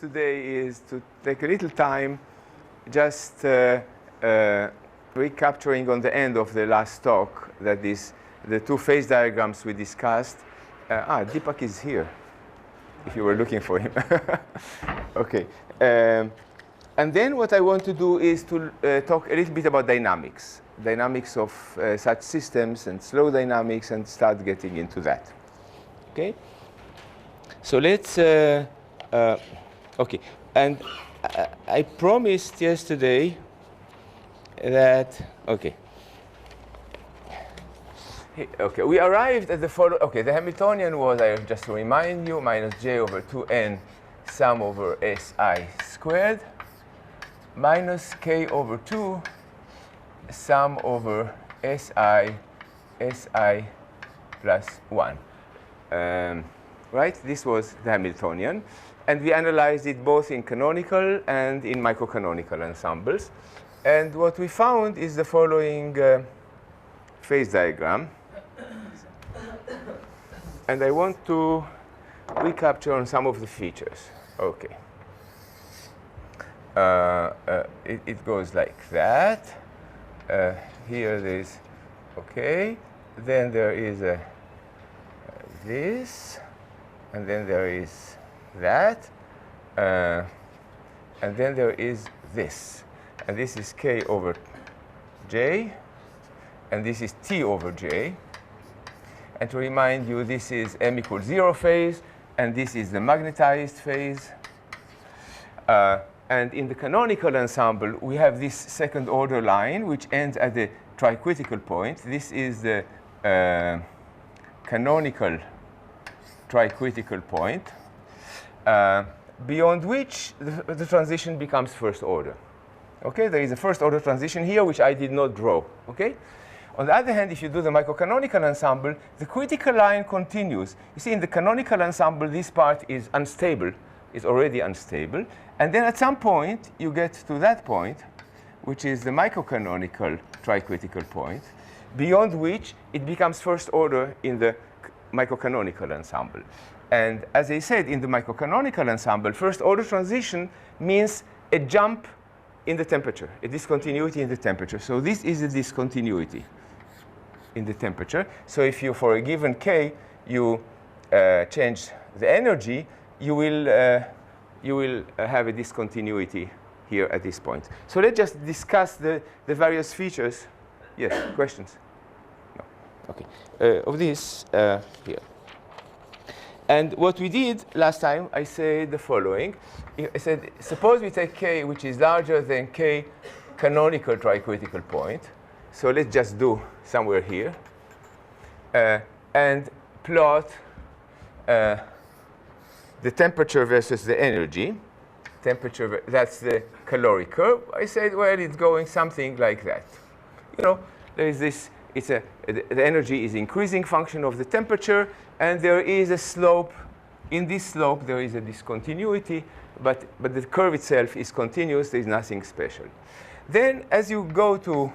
today is to take a little time just recapturing on the end of the last talk that is the two phase diagrams we discussed. Deepak is here, if you were looking for him. OK. And then what I want to do is to talk a little bit about dynamics of such systems and slow dynamics, and start getting into that. OK? So let's, OK. And I promised yesterday that, OK. OK, we arrived at the following. OK, the Hamiltonian was, I just to remind you, minus j over 2n sum over si squared minus k over 2 sum over si plus 1. Right? This was the Hamiltonian. And we analyzed it both in canonical and in microcanonical ensembles. And what we found is the following phase diagram. And I want to recapture on some of the features. OK. It goes like that. Here there is, OK. Then there is this. And then there is that. And then there is this. And this is k over j. And this is t over j. And to remind you, this is m equals 0 phase. And this is the magnetized phase. And in the canonical ensemble, we have this second order line, which ends at the tricritical point. This is the canonical tricritical point, beyond which the transition becomes first order. OK, there is a first order transition here, which I did not draw. OK. On the other hand, if you do the microcanonical ensemble, the critical line continues. You see, in the canonical ensemble, this part is unstable, is already unstable. And then at some point, you get to that point, which is the microcanonical tricritical point, beyond which it becomes first order in the microcanonical ensemble. And as I said, in the microcanonical ensemble, first order transition means a jump in the temperature, a discontinuity in the temperature. So this is a discontinuity in the temperature. So if you, for a given k, you change the energy, you will have a discontinuity here at this point. So let's just discuss the various features. Yes, questions? No. OK. Of this here. And what we did last time, I said the following. I said, suppose we take k, which is larger than k canonical tricritical point. So let's just do somewhere here. And plot the temperature versus the energy. Temperature, that's the caloric curve. I said, well, it's going something like that. You know, there is this, the energy is increasing function of the temperature, and there is a slope. In this slope, there is a discontinuity, but the curve itself is continuous. There is nothing special. Then, as you go to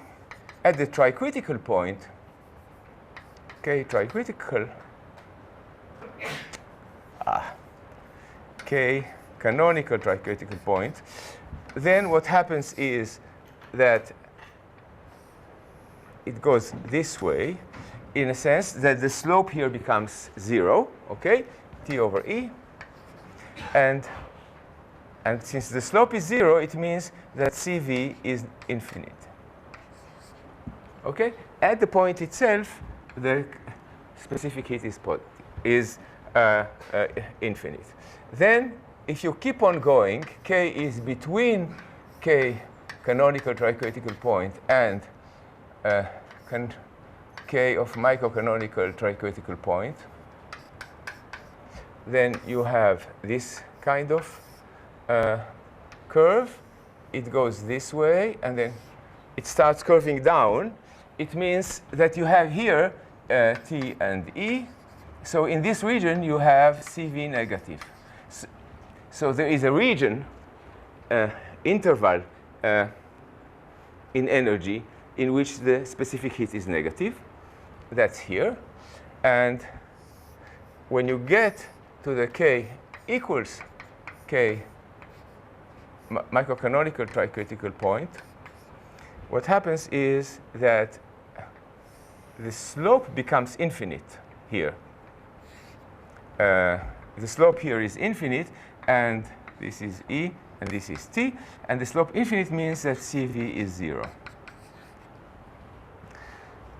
at the tricritical point, k tricritical, k canonical tricritical point, then what happens is that it goes this way, in a sense that the slope here becomes 0, OK, t over e. And since the slope is 0, it means that CV is infinite. OK? At the point itself, the specific heat is infinite. Then, if you keep on going, k is between k canonical tricritical point and k of microcanonical tricritical point, then you have this kind of curve. It goes this way, and then it starts curving down. It means that you have here T and E. So in this region, you have CV negative. So there is a region, interval in energy in which the specific heat is negative. That's here. And when you get to the k equals k microcanonical tricritical point, what happens is that the slope becomes infinite here. The slope here is infinite, and this is E, and this is T. And the slope infinite means that CV is 0.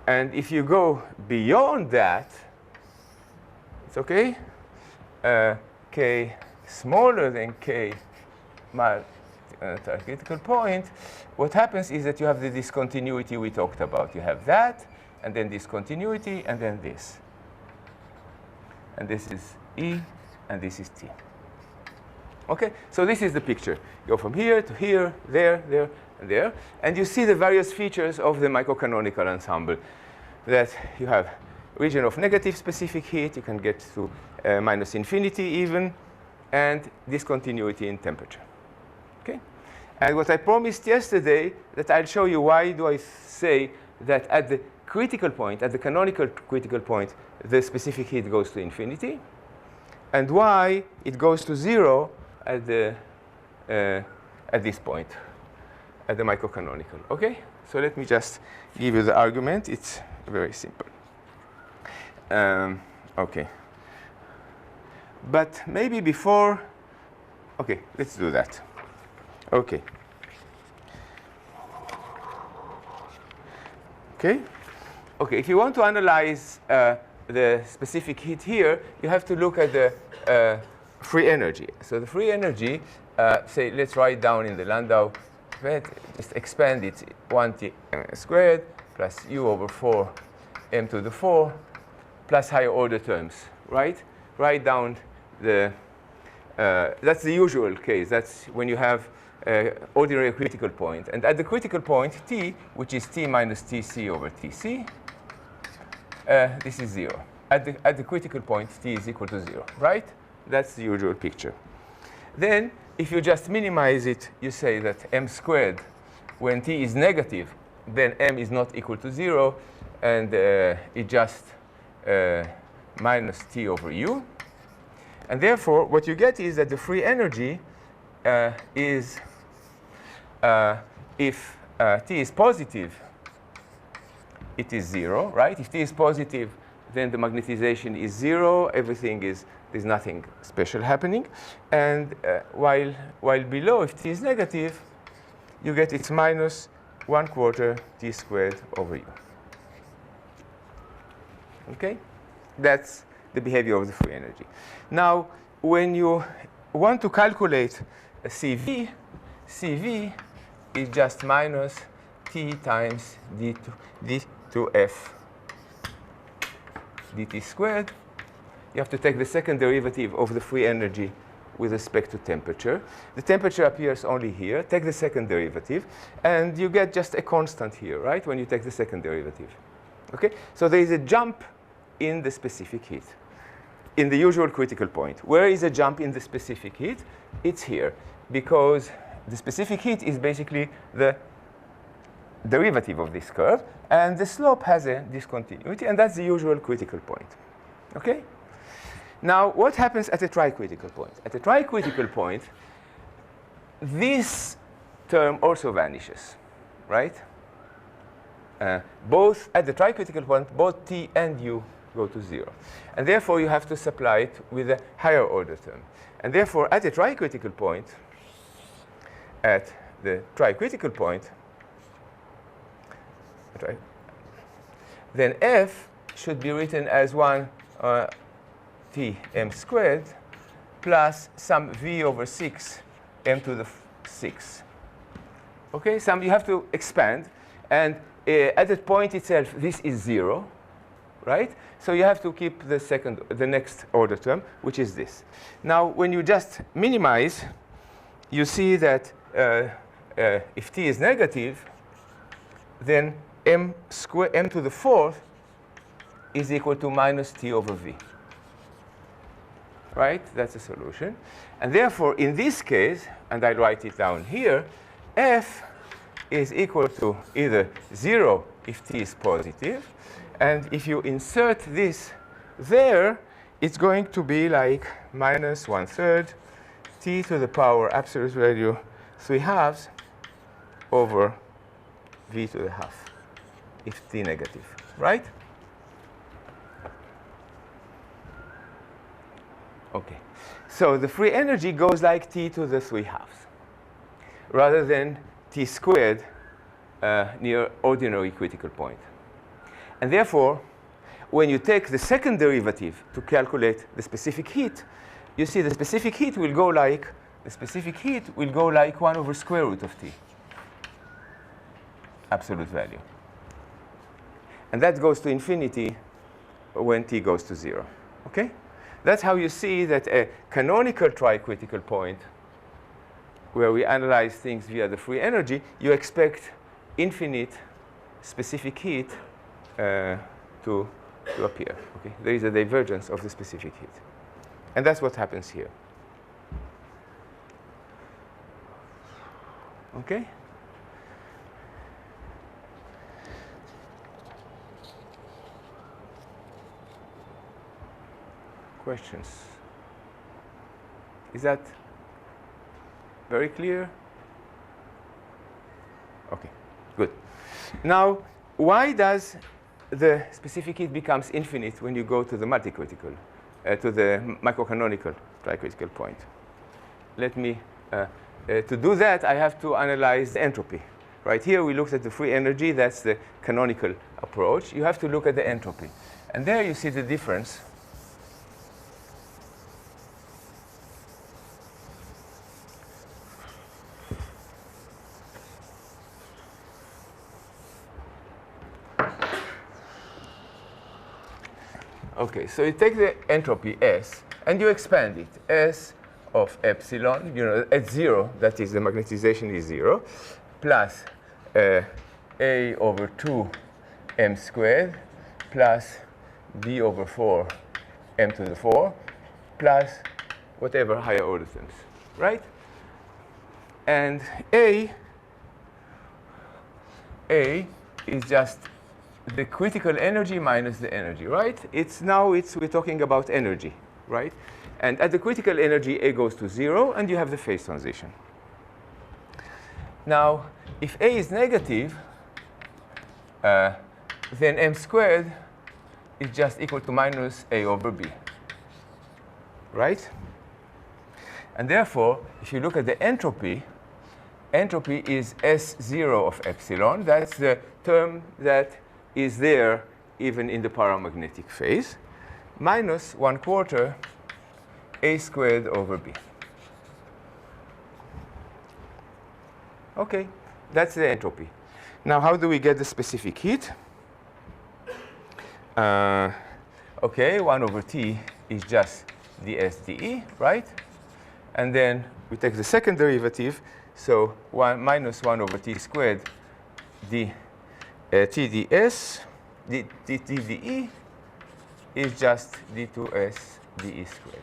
And if you go beyond that, it's OK. K smaller than K tricritical point, what happens is that you have the discontinuity we talked about. You have that, and then discontinuity, and then this. And this is E, and this is T. OK? So this is the picture. Go from here to here, there, there, and there. And you see the various features of the microcanonical ensemble. That you have region of negative specific heat. You can get to minus infinity even. And discontinuity in temperature. OK? And what I promised yesterday, that I'll show you why do I say that at the critical point, at the canonical critical point, the specific heat goes to infinity, and why it goes to 0 at this point, at the microcanonical. OK? So let me just give you the argument. It's very simple. OK. But maybe before, OK, let's do that. OK. OK? OK, if you want to analyze the specific heat here, you have to look at the free energy. So the free energy, say, let's write down in the Landau, just expand it 1t squared plus u over 4 m to the 4 plus higher order terms, right? Write down the, that's the usual case. That's when you have ordinary critical point. And at the critical point, T, which is T minus Tc over Tc, this is 0. At the critical point, T is equal to 0, right? That's the usual picture. Then, if you just minimize it, you say that m squared, when T is negative, then m is not equal to 0, and it just minus T over u. And therefore, what you get is that the free energy is, if T is positive, it is 0, right? If T is positive, then the magnetization is 0. Everything is, there's nothing special happening. And while below, if T is negative, you get it's minus 1/4 T squared over u. OK? That's the behavior of the free energy. Now, when you want to calculate a CV, CV is just minus T times d2f dt squared. You have to take the second derivative of the free energy with respect to temperature. The temperature appears only here. Take the second derivative, and you get just a constant here, right, when you take the second derivative. OK? So there is a jump in the specific heat, in the usual critical point. Where is a jump in the specific heat? It's here, because the specific heat is basically the derivative of this curve, and the slope has a discontinuity, and that's the usual critical point. OK? Now, what happens at a tricritical point? At a tricritical point, this term also vanishes, right? Both at the tricritical point, both T and U go to 0. And therefore, you have to supply it with a higher order term. And therefore, at the tricritical point, then F should be written as 1 T m squared plus some V over 6 m to the 6. OK? You have to expand. And at that point itself, this is 0, right? So you have to keep the next order term, which is this. Now, when you just minimize, you see that if T is negative, then m to the 4th is equal to minus T over V. Right? That's a solution. And therefore, in this case, and I write it down here, F is equal to either 0 if T is positive, and if you insert this there, it's going to be like minus 1/3 T to the power absolute value 3/2 over v to the half, if t negative, right? Okay. So the free energy goes like t to the 3/2, rather than t squared near ordinary critical point. And therefore, when you take the second derivative to calculate the specific heat, you see the specific heat will go like 1 over square root of t, absolute value. And that goes to infinity when t goes to 0. Okay? That's how you see that a canonical tricritical point, where we analyze things via the free energy, you expect infinite specific heat to appear. Okay? There is a divergence of the specific heat. And that's what happens here. Okay? Questions? Is that very clear? Okay, good. Now, why does the specific heat becomes infinite when you go to the multicritical, to the microcanonical tricritical point? Let me, to do that, I have to analyze the entropy. Right here, we looked at the free energy. That's the canonical approach. You have to look at the entropy. And there you see the difference. Okay, so you take the entropy S, and you expand it. S of epsilon, at 0, that is, the magnetization is 0, plus A over 2 m squared, plus B over 4 m to the 4, plus whatever higher order terms, right? And A is just the critical energy minus the energy, right? We're talking about energy, right? And at the critical energy, A goes to 0, and you have the phase transition. Now, if A is negative, then m squared is just equal to minus A over B, right? And therefore, if you look at the entropy is S0 of epsilon. That's the term that is there even in the paramagnetic phase, minus 1/4 A squared over B. Okay, that's the entropy. Now, how do we get the specific heat? Okay, 1 over T is just ds dE, right? And then we take the second derivative, so minus 1 over T squared T ds, dt dE is just d2s dE squared.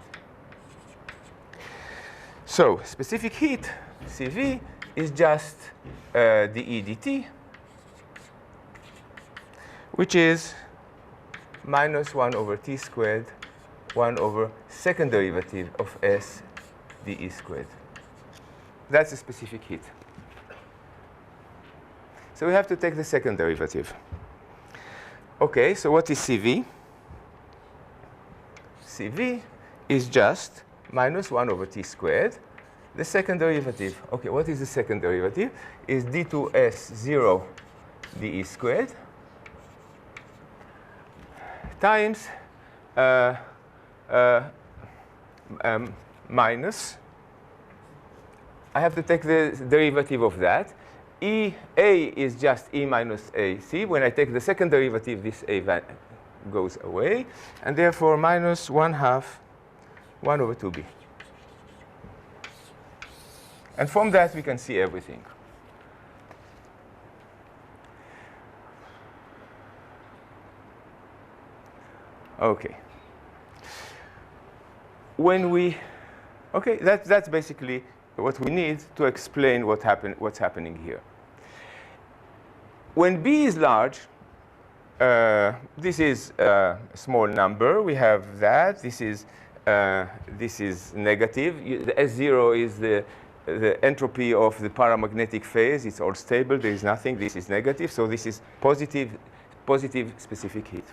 So specific heat, CV, is just dE dt, which is minus 1 over T squared, 1 over second derivative of S dE squared. That's the specific heat. So we have to take the second derivative. Okay, so what is CV? CV is just minus 1 over T squared. The second derivative, okay, what is the second derivative? Is d2s0 dE squared times minus, I have to take the derivative of that. A is just E minus AC. When I take the second derivative, this A goes away. And therefore, minus 1/2, 1 over 2B. And from that, we can see everything. Okay. Okay, that's basically what we need to explain what's happening here. When B is large, this is a small number. We have that. This is negative. The S0 is the the entropy of the paramagnetic phase. It's all stable. There is nothing. This is negative. So this is positive specific heat.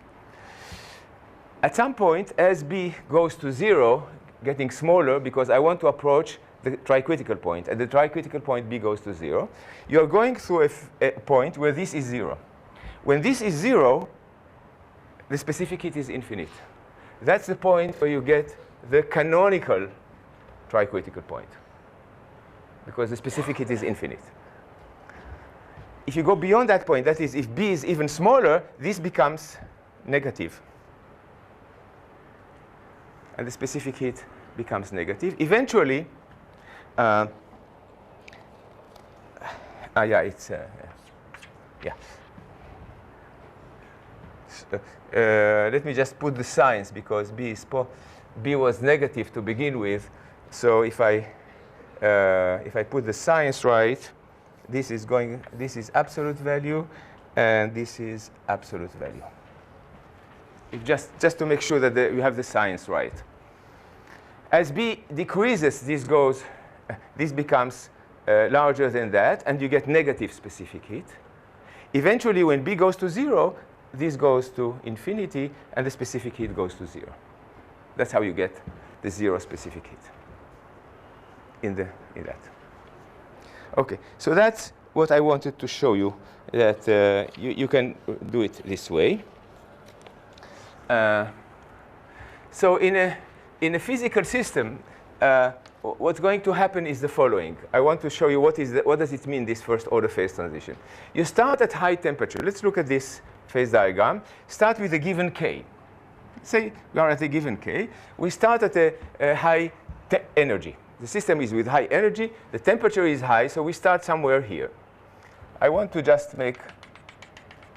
At some point, as B goes to 0, getting smaller, because I want to approach the tricritical point. At the tricritical point, B goes to 0. You're going through a point where this is 0. When this is 0, the specific heat is infinite. That's the point where you get the canonical tricritical point, because the specific heat is infinite. If you go beyond that point, that is, if B is even smaller, this becomes negative. And the specific heat becomes negative. Eventually, yeah. Let me just put the signs, because B was negative to begin with. So if I put the signs right, this is absolute value, and this is absolute value. Just to make sure that you have the signs right. As B decreases, this becomes larger than that, and you get negative specific heat. Eventually, when B goes to 0, this goes to infinity, and the specific heat goes to 0. That's how you get the 0 specific heat in that. OK, so that's what I wanted to show you, that you can do it this way. So in a physical system, what's going to happen is the following. I want to show you what does it mean, this first order phase transition. You start at high temperature. Let's look at this phase diagram. Start with a given K. Say we are at a given K. We start at a high energy. The system is with high energy. The temperature is high, so we start somewhere here. I want to just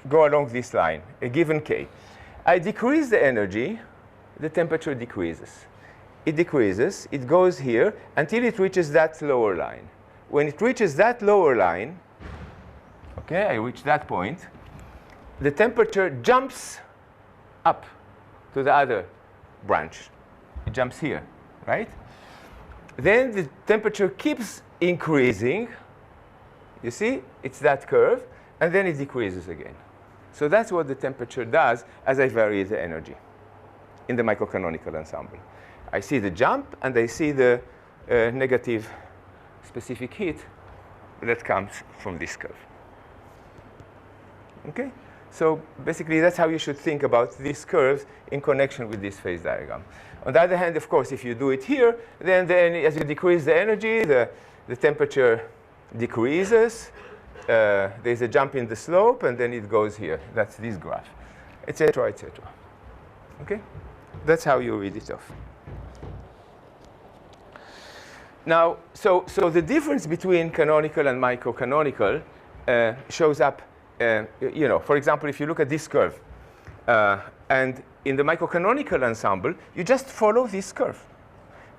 go along this line, a given K. I decrease the energy, the temperature decreases. It decreases, it goes here until it reaches that lower line. When it reaches that lower line, OK, I reach that point, the temperature jumps up to the other branch. It jumps here, right? Then the temperature keeps increasing. You see, it's that curve, and then it decreases again. So that's what the temperature does as I vary the energy in the microcanonical ensemble. I see the jump, and I see the negative specific heat that comes from this curve. OK? So basically, that's how you should think about these curves in connection with this phase diagram. On the other hand, of course, if you do it here, then as you decrease the energy, the temperature decreases. There's a jump in the slope, and then it goes here. That's this graph, et cetera, et cetera. OK? That's how you read it off. Now, so the difference between canonical and microcanonical shows up. For example, if you look at this curve, and in the microcanonical ensemble, you just follow this curve.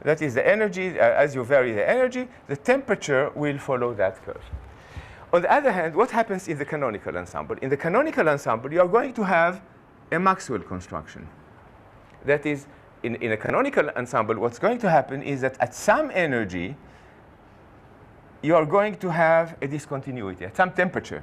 That is the energy. As you vary the energy, the temperature will follow that curve. On the other hand, what happens in the canonical ensemble? In the canonical ensemble, you are going to have a Maxwell construction. That is, in a canonical ensemble, what's going to happen is that at some energy, you are going to have a discontinuity. At some temperature,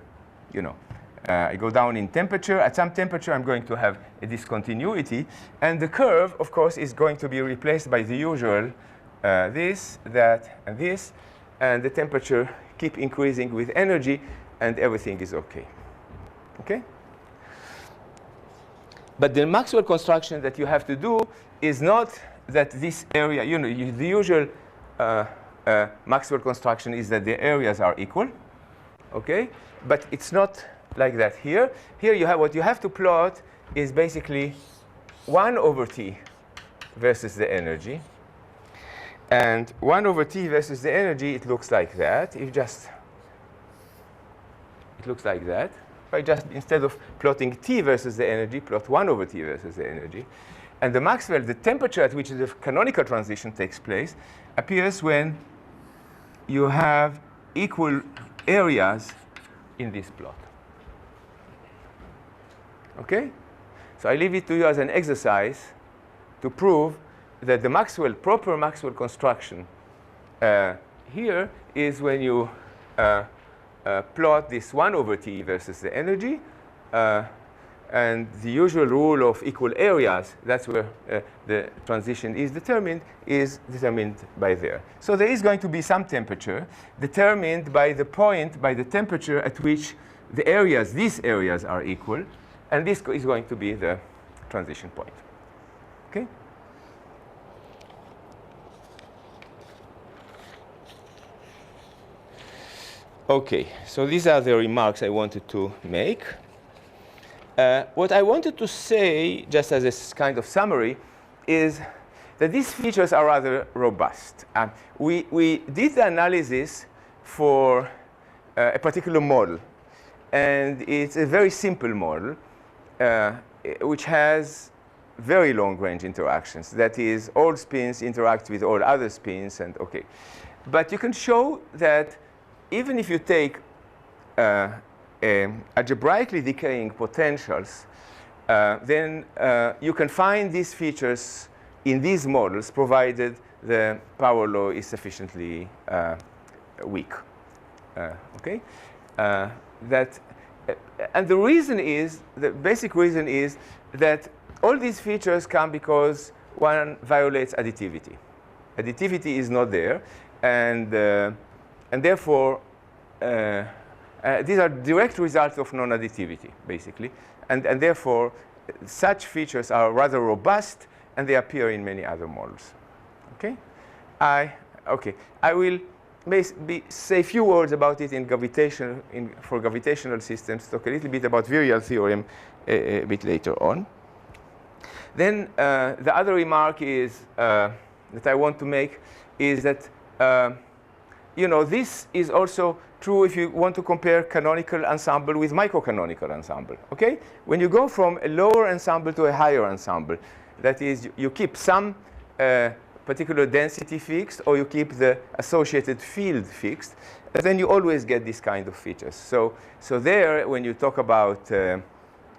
I go down in temperature. At some temperature, I'm going to have a discontinuity. And the curve, of course, is going to be replaced by the usual this, that, and this. And the temperature keep increasing with energy, and everything is OK. OK? But the Maxwell construction that you have to do is not that this area, the usual Maxwell construction is that the areas are equal. OK? But it's not like that here. Here you have what you have to plot is basically 1 over T versus the energy. And 1 over T versus the energy, it looks like that. It looks like that. I just, instead of plotting T versus the energy, plot 1 over T versus the energy. And the Maxwell, the temperature at which the canonical transition takes place, appears when you have equal areas in this plot. OK? So I leave it to you as an exercise to prove that the proper Maxwell construction here is when you plot this 1 over t versus the energy. And the usual rule of equal areas, that's where the transition is determined by there. So there is going to be some temperature determined by the point, by the temperature at which the areas, these areas are equal. And this is going to be the transition point. Okay? Okay, so these are the remarks I wanted to make. What I wanted to say, just as a kind of summary, is that these features are rather robust. We did the analysis for a particular model. And it's a very simple model, which has very long-range interactions. That is, all spins interact with all other spins. And OK. But you can show that even if you take algebraically decaying potentials, then you can find these features in these models, provided the power law is sufficiently weak. Okay? And the reason is, the basic reason is that all these features come because one violates additivity. Additivity is not there, and therefore, these are direct results of non-additivity, basically. And therefore, such features are rather robust, and they appear in many other models. Okay? I will say a few words about it in gravitation, for gravitational systems, talk a little bit about virial theorem a bit later on. Then the other remark is that I want to make is that this is also true if you want to compare canonical ensemble with microcanonical ensemble. Okay? When you go from a lower ensemble to a higher ensemble, that is, you keep some particular density fixed, or you keep the associated field fixed, then you always get this kind of features. So there, when you talk about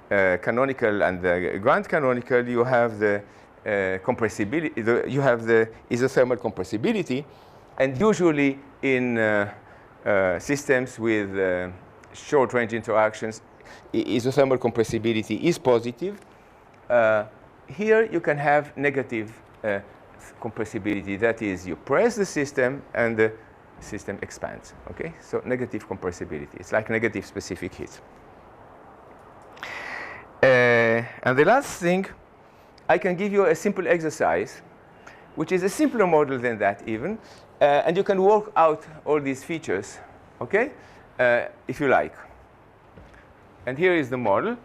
canonical and the grand canonical, you have the compressibility, you have the isothermal compressibility, and usually in systems with short-range interactions, isothermal compressibility is positive. Here you can have negative compressibility. That is, you press the system and the system expands. Okay? So negative compressibility. It's like negative specific heat. And the last thing, I can give you a simple exercise, which is a simpler model than that even. And you can work out all these features, okay, if you like. And here is the model.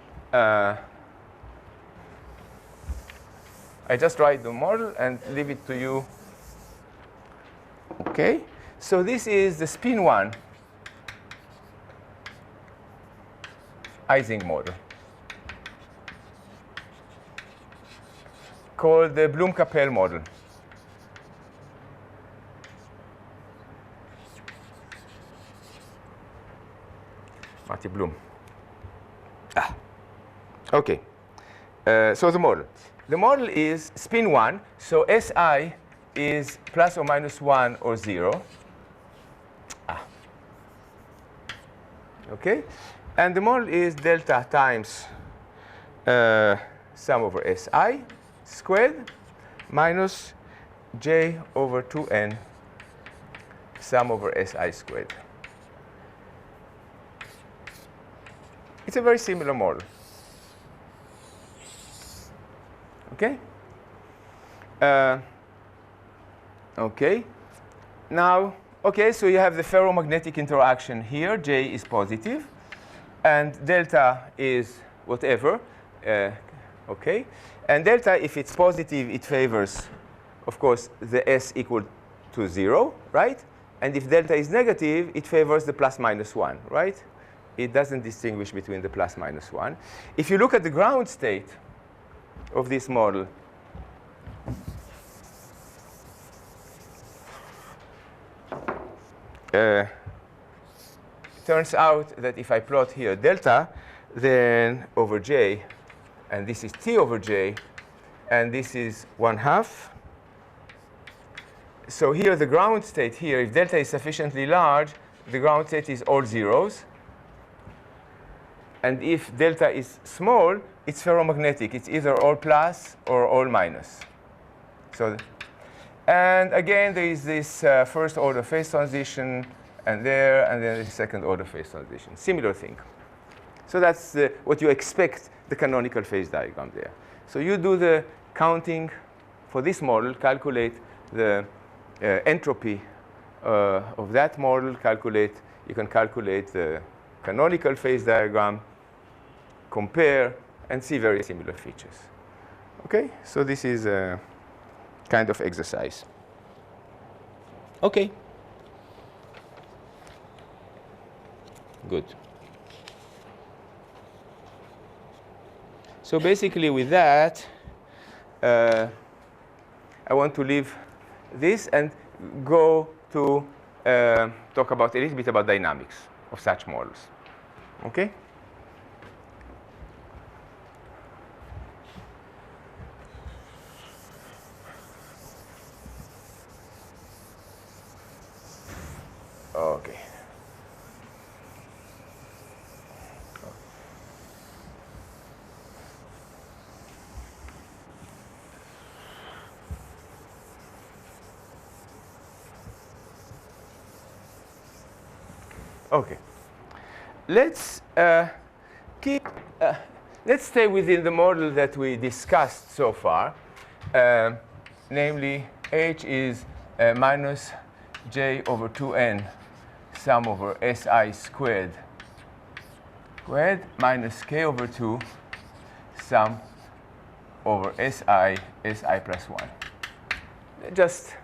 I just write the model and leave it to you. Okay, so this is the spin 1 Ising model, called the Bloom-Capell model. Marty Bloom. Okay. So the model. The model is spin 1. So SI is plus or minus 1 or 0. Okay. And the model is delta times sum over SI squared minus J over 2n sum over SI squared. It's a very similar model. Okay? Okay. Now, okay, so you have the ferromagnetic interaction here. J is positive, and delta is whatever. Okay? And delta, if it's positive, it favors, of course, the S equal to 0, right? And if delta is negative, it favors the plus minus 1, right? It doesn't distinguish between the plus minus 1. If you look at the ground state of this model, it turns out that if I plot here delta, then over J, and this is T over J, and this is 1/2, so here the ground state here, if delta is sufficiently large, the ground state is all zeros. And if delta is small, it's ferromagnetic. It's either all plus or all minus. So, and again, there is this first order phase transition, and then the second order phase transition. Similar thing. So that's what you expect the canonical phase diagram there. So you do the counting for this model, calculate the entropy of that model, you can calculate the canonical phase diagram, compare, and see very similar features. Okay, so this is a kind of exercise. Okay. Good. So basically with that, I want to leave this and go to talk about a little bit about dynamics of such models. Okay? Okay. Okay. Let's let's stay within the model that we discussed so far, namely H is minus J over 2n sum over Si squared minus K over 2 sum over Si plus 1. Just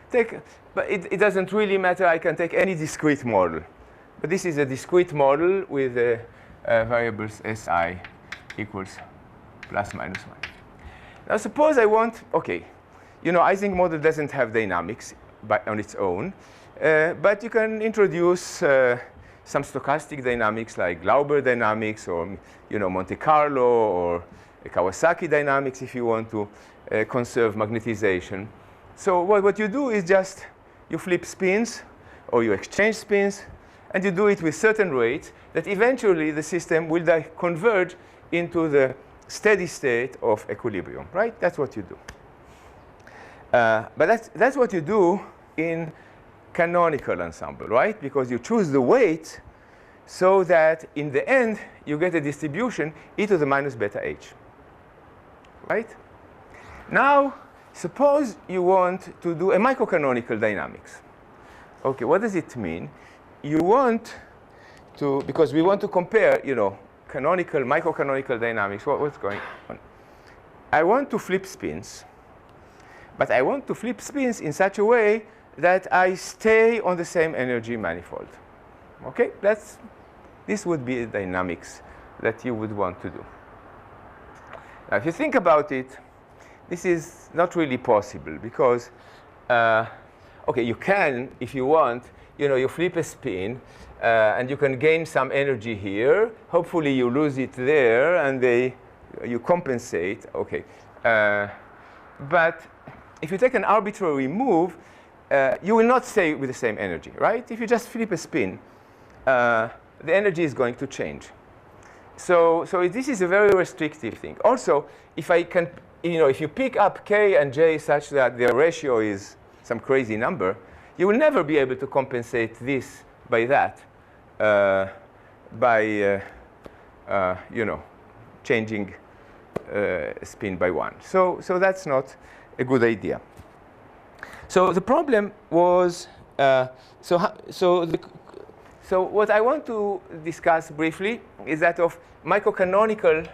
take, but it doesn't really matter. I can take any discrete model. But this is a discrete model with variables Si equals plus minus 1. Now suppose I want, okay, you know, Ising model doesn't have dynamics on its own, but you can introduce some stochastic dynamics like Glauber dynamics or, you know, Monte Carlo or Kawasaki dynamics if you want to conserve magnetization. So what you do is just you flip spins or you exchange spins, and you do it with certain rates that eventually the system will converge into the steady state of equilibrium, right? That's what you do. But that's what you do in canonical ensemble, right? Because you choose the weight so that in the end you get a distribution e to the minus beta h, right? Now, suppose you want to do a microcanonical dynamics. Okay, what does it mean? You want to, because we want to compare, you know, canonical, microcanonical dynamics. What's going on? I want to flip spins, but I want to flip spins in such a way that I stay on the same energy manifold. Okay, this would be the dynamics that you would want to do. Now, if you think about it, this is not really possible because, okay, you can, if you want, you know, you flip a spin, and you can gain some energy here. Hopefully, you lose it there, and you compensate. Okay, but if you take an arbitrary move, you will not stay with the same energy, right? If you just flip a spin, the energy is going to change. So this is a very restrictive thing. Also, if I can, you know, if you pick up K and J such that their ratio is some crazy number, you will never be able to compensate this by that, you know, changing spin by 1. So that's not a good idea. So the problem was, so what I want to discuss briefly is that of microcanonical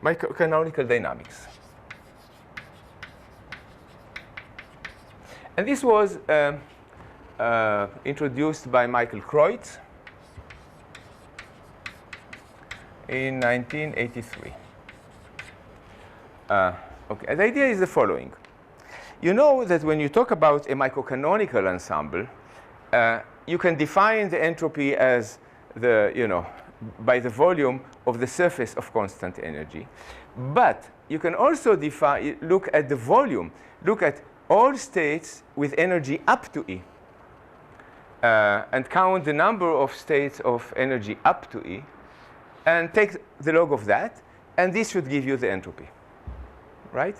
microcanonical dynamics. And this was introduced by Michael Kreutz in 1983. Okay, the idea is the following. You know that when you talk about a microcanonical ensemble, you can define the entropy as the, you know, by the volume of the surface of constant energy. But you can also look at the volume, look at all states with energy up to E, and count the number of states of energy up to E, and take the log of that, and this should give you the entropy, right?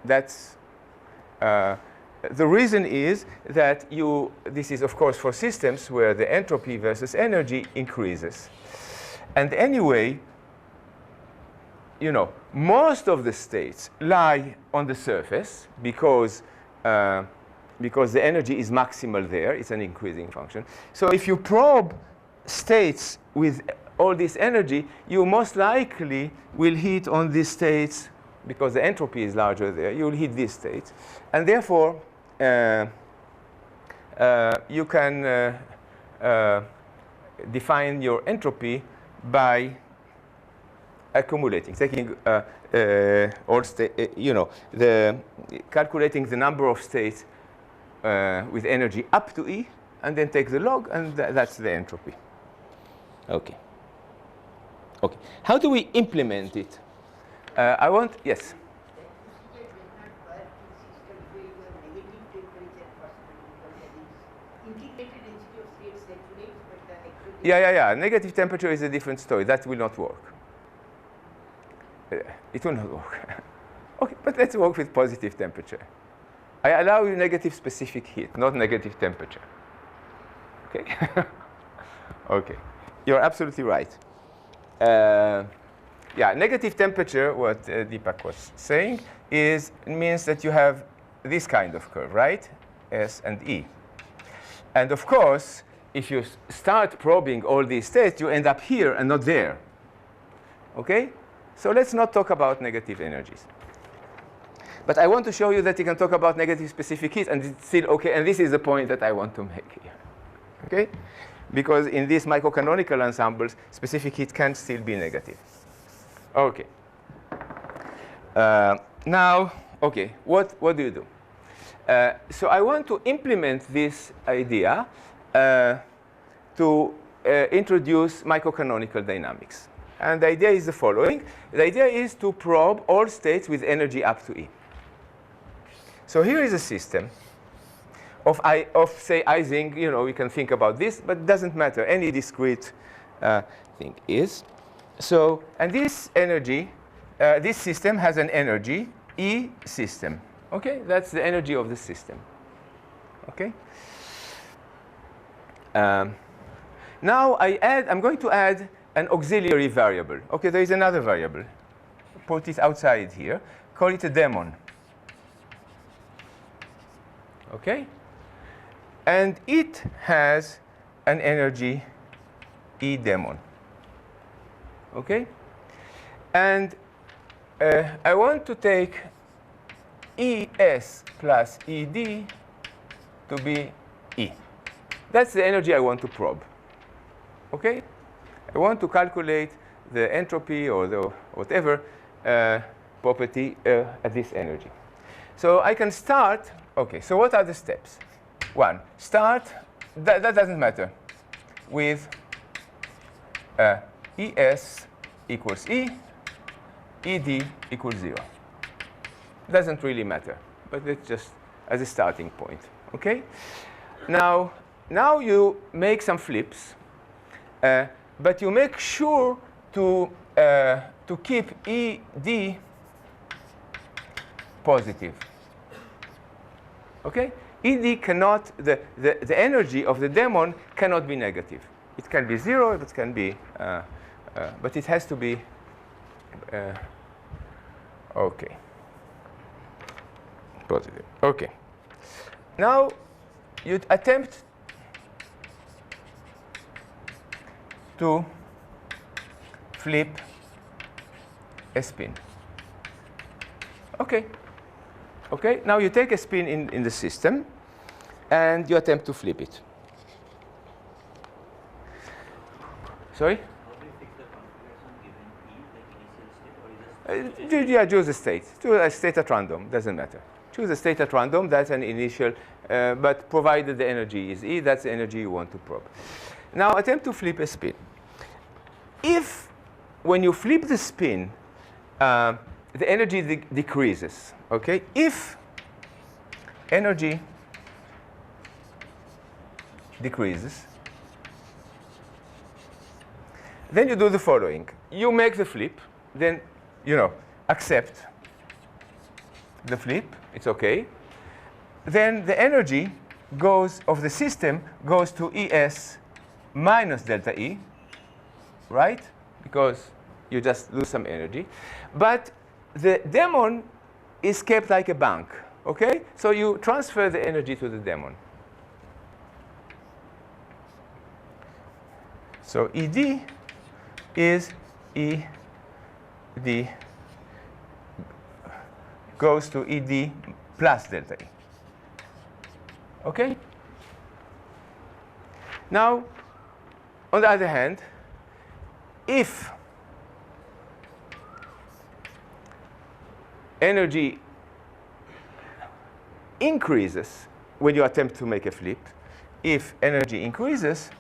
That's the reason is that this is, of course, for systems where the entropy versus energy increases. And anyway, most of the states lie on the surface because the energy is maximal there. It's an increasing function. So if you probe states with all this energy, you most likely will hit on these states because the entropy is larger there. You will hit these states. And therefore, you can define your entropy by accumulating, taking all calculating the number of states with energy up to E, and then take the log, and that's the entropy. Okay. Okay. How do we implement it? Yes. Yeah. Negative temperature is a different story. That will not work. It will not work. Okay, but let's work with positive temperature. I allow you negative specific heat, not negative temperature. Okay? Okay. You're absolutely right. Yeah, negative temperature, what Deepak was saying, means that you have this kind of curve, right? S and E. And of course, if you start probing all these states, you end up here and not there. Okay? So let's not talk about negative energies. But I want to show you that you can talk about negative specific heat, and it's still okay. And this is the point that I want to make here. Okay? Because in these microcanonical ensembles, specific heat can still be negative. Okay. Now, okay, what do you do? So I want to implement this idea to introduce microcanonical dynamics. And the idea is the following. The idea is to probe all states with energy up to E. So here is a system of say, Ising. We can think about this, but it doesn't matter. Any discrete thing is. So, and this energy, this system has an energy, E system. Okay, that's the energy of the system. Okay. Now I'm going to add an auxiliary variable. Okay, there is another variable. Put it outside here. Call it a daemon. Okay? And it has an energy E daemon. Okay? And I want to take ES plus ED to be E. That's the energy I want to probe. Okay? I want to calculate the entropy or the whatever property at this energy. So I can start. Okay, so what are the steps? One, start, that doesn't matter, with ES equals E, ED equals 0. Doesn't really matter, but it's just as a starting point. Okay? Now you make some flips. But you make sure to keep ED positive. Okay? ED cannot, the energy of the daemon cannot be negative. It can be 0, it can be, but it has to be, okay, positive. Okay. Now you attempt to flip a spin. Okay. Okay, now you take a spin in the system, and you attempt to flip it. Sorry? How do you fix the configuration given E, like initial state, or is it? Yeah, choose a state. Choose a state at random. Doesn't matter. Choose a state at random. That's an initial, but provided the energy is E, that's the energy you want to probe. Now attempt to flip a spin. If, when you flip the spin, the energy decreases, okay? If energy decreases, then you do the following. You make the flip, then, accept the flip, it's okay. Then the energy of the system goes to ES minus delta E, right? Because you just lose some energy. But the demon is kept like a bank, okay? So you transfer the energy to the demon. So ED is ED goes to ED plus delta E. Okay? Now, on the other hand, if energy increases when you attempt to make a flip, if energy increases,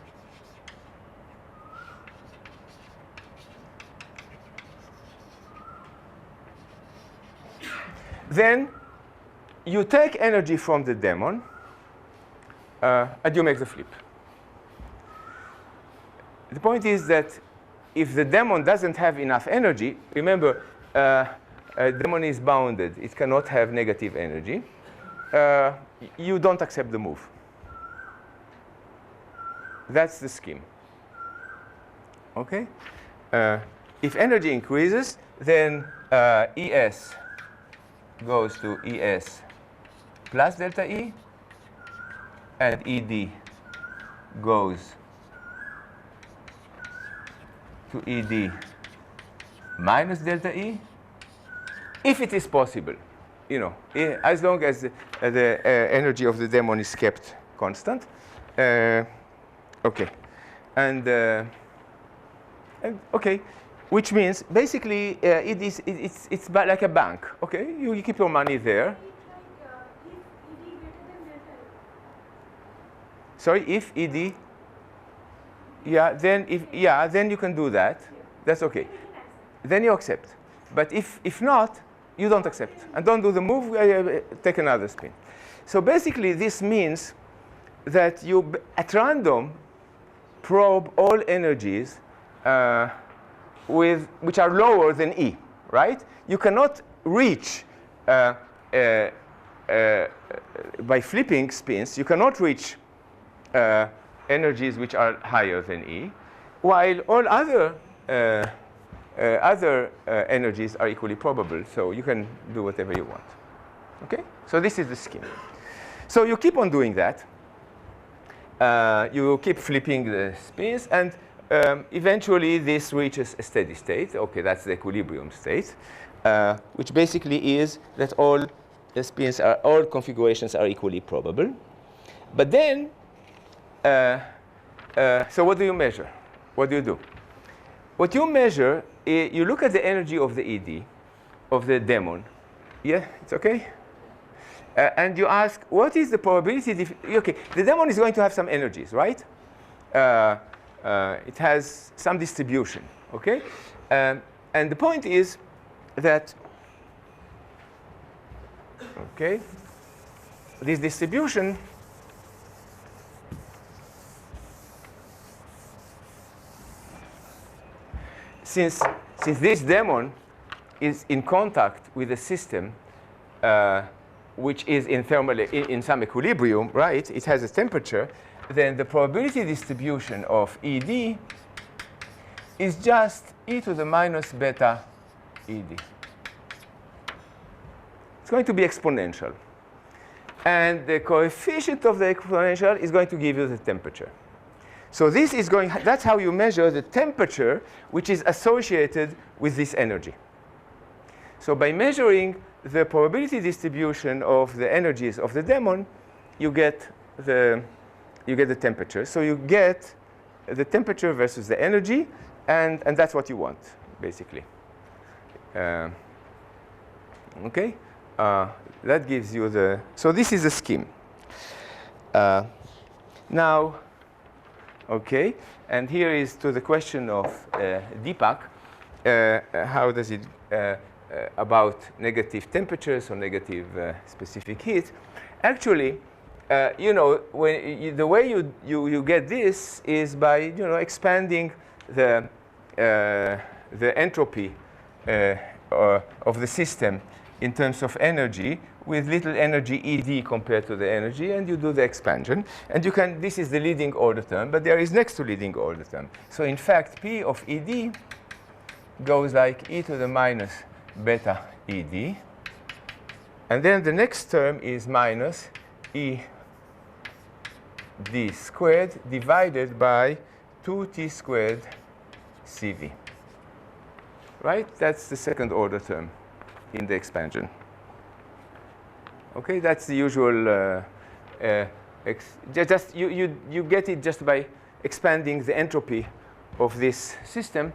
then you take energy from the demon and you make the flip. The point is that if the demon doesn't have enough energy, remember, a demon is bounded. It cannot have negative energy. You don't accept the move. That's the scheme. Okay? If energy increases, then ES goes to ES plus delta E, and ED goes to ED minus delta E, if it is possible, as long as the energy of the demon is kept constant. Okay, and okay, which means basically it's like a bank. Okay, you keep your money there. Sorry, if ED, then you can do that. That's okay. Then you accept. But if not, you don't accept. And don't do the move, take another spin. So basically, this means that you, at random, probe all energies which are lower than E, right? You cannot reach, by flipping spins, you cannot reach energies which are higher than E, while all other energies are equally probable. So you can do whatever you want. Okay? So this is the scheme. So you keep on doing that. You keep flipping the spins, and eventually this reaches a steady state. Okay, that's the equilibrium state, which basically is that all the spins all configurations are equally probable. But then, so what do you measure? What do you do? What you measure, you look at the energy of the ED, of the demon. Yeah, it's okay? And you ask, what is the probability? Okay, the demon is going to have some energies, right? It has some distribution, okay? And the point is that, okay, this distribution since this demon is in contact with a system which is in some equilibrium, right? It has a temperature. Then the probability distribution of ED is just e to the minus beta ED. It's going to be exponential. And the coefficient of the exponential is going to give you the temperature. So this is that's how you measure the temperature which is associated with this energy. So by measuring the probability distribution of the energies of the demon, you get the temperature. So you get the temperature versus the energy, and that's what you want, basically. Okay? That gives you the, so this is the scheme. Now, Okay, and here is to the question of Deepak. How does it about negative temperatures or negative specific heat? Actually, you know, the way you get this is by expanding the entropy of the system in terms of energy with little energy ED compared to the energy, and you do the expansion. And you can, this is the leading order term, but there is next to leading order term. So in fact, P of ED goes like e to the minus beta ED. And then the next term is minus ED squared divided by 2T squared CV. Right? That's the second order term in the expansion. Okay, that's the usual, you get it just by expanding the entropy of this system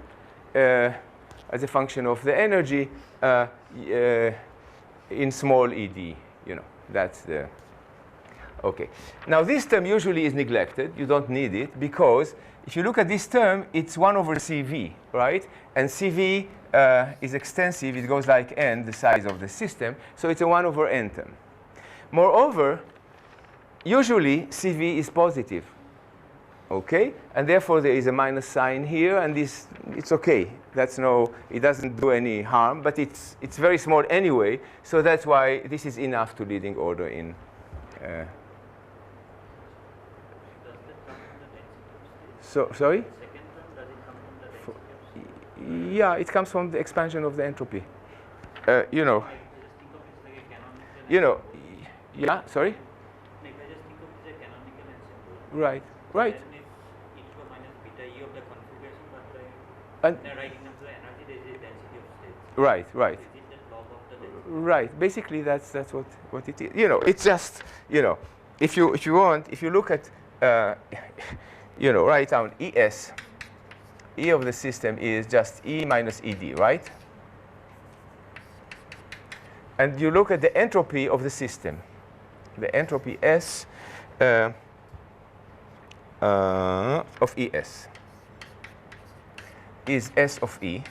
as a function of the energy in small ED, that's the, okay. Now this term usually is neglected, you don't need it, because if you look at this term, it's 1 over CV, right? And CV is extensive, it goes like n, the size of the system, so it's a 1 over n term. Moreover, usually CV is positive, okay? And therefore there is a minus sign here, and this, it's okay. That's no, it doesn't do any harm, but it's very small anyway, so that's why this is enough to leading order in. Does that come from the density of So, sorry? state? Second term, does it come from the density of state? Yeah, it comes from the expansion of the entropy. You know, I just think of it like a canonical. you know, yeah, sorry? Like I just think of it as a canonical and symbol. Right, right. Then it's e to the minus beta e of the configuration, but And the right in terms of energy, there is a density of states. right, right. Is it the log of the density? Right. Basically, that's what it is. You know, it's just, if you want, if you look at, write down ES. E of the system is just E minus ED, right? And you look at the entropy of the system. The entropy S of ES is S of E.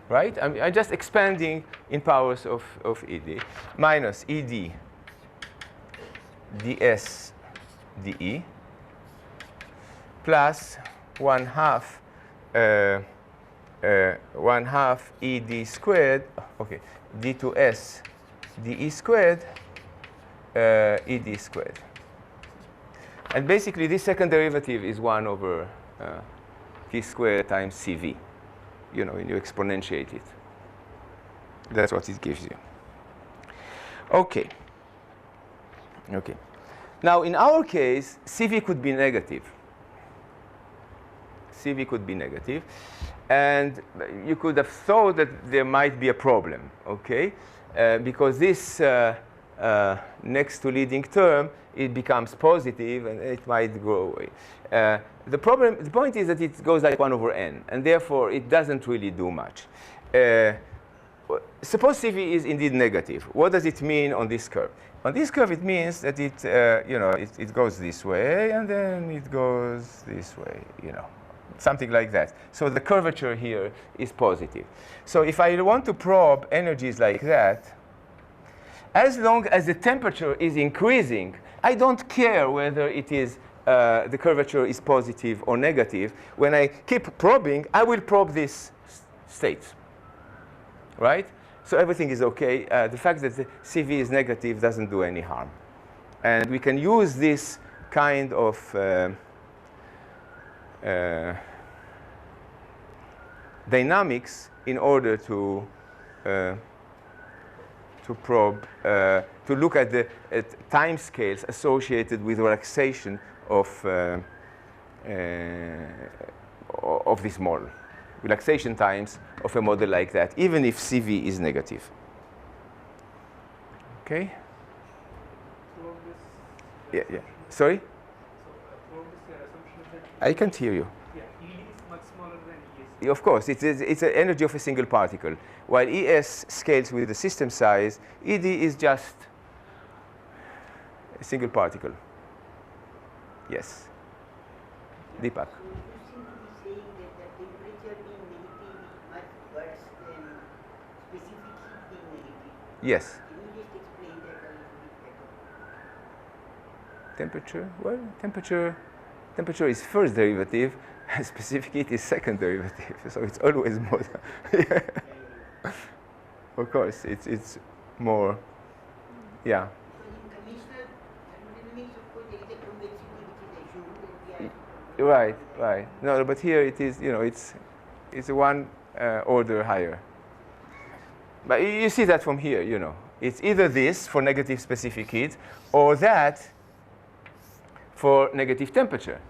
Right? I'm just expanding in powers of ED. Minus ED ds dE plus 1/2 ED squared, okay, D2S dE squared ED squared. And basically this second derivative is 1 over T squared times CV. When you exponentiate it. That's what it gives you. Okay. Okay. Now, in our case, CV could be negative. CV could be negative. And you could have thought that there might be a problem, okay? Because this next to leading term, it becomes positive and it might go away. The point is that it goes like 1 over n, and therefore it doesn't really do much. Suppose CV is indeed negative. What does it mean on this curve? On this curve, it means that it goes this way, and then it goes this way, something like that. So the curvature here is positive. So if I want to probe energies like that, as long as the temperature is increasing, I don't care whether it is the curvature is positive or negative. When I keep probing, I will probe these states, right? So everything is okay. The fact that the CV is negative doesn't do any harm. And we can use this kind of dynamics in order to probe, to look at the time scales associated with relaxation of this model. Relaxation times of a model like that, even if CV is negative. Okay? Yeah. Sorry? I can't hear you. Yeah, ED is much smaller than ES. Of course, it's an energy of a single particle. While ES scales with the system size, ED is just a single particle. Yes. Deepak. So you seem to be saying that the temperature being negative is much worse than specific heat being negative. Yes. Can you just explain that a little bit better? Temperature, well, temperature is first derivative, specific heat is second derivative, so it's always more. Of course, it's more, yeah. Because in conventional thermodynamics, of course, there is a convexity which is assumed, and we are Right. No, but here it is, it's one order higher. But you see that from here, It's either this for negative specific heat or that for negative temperature.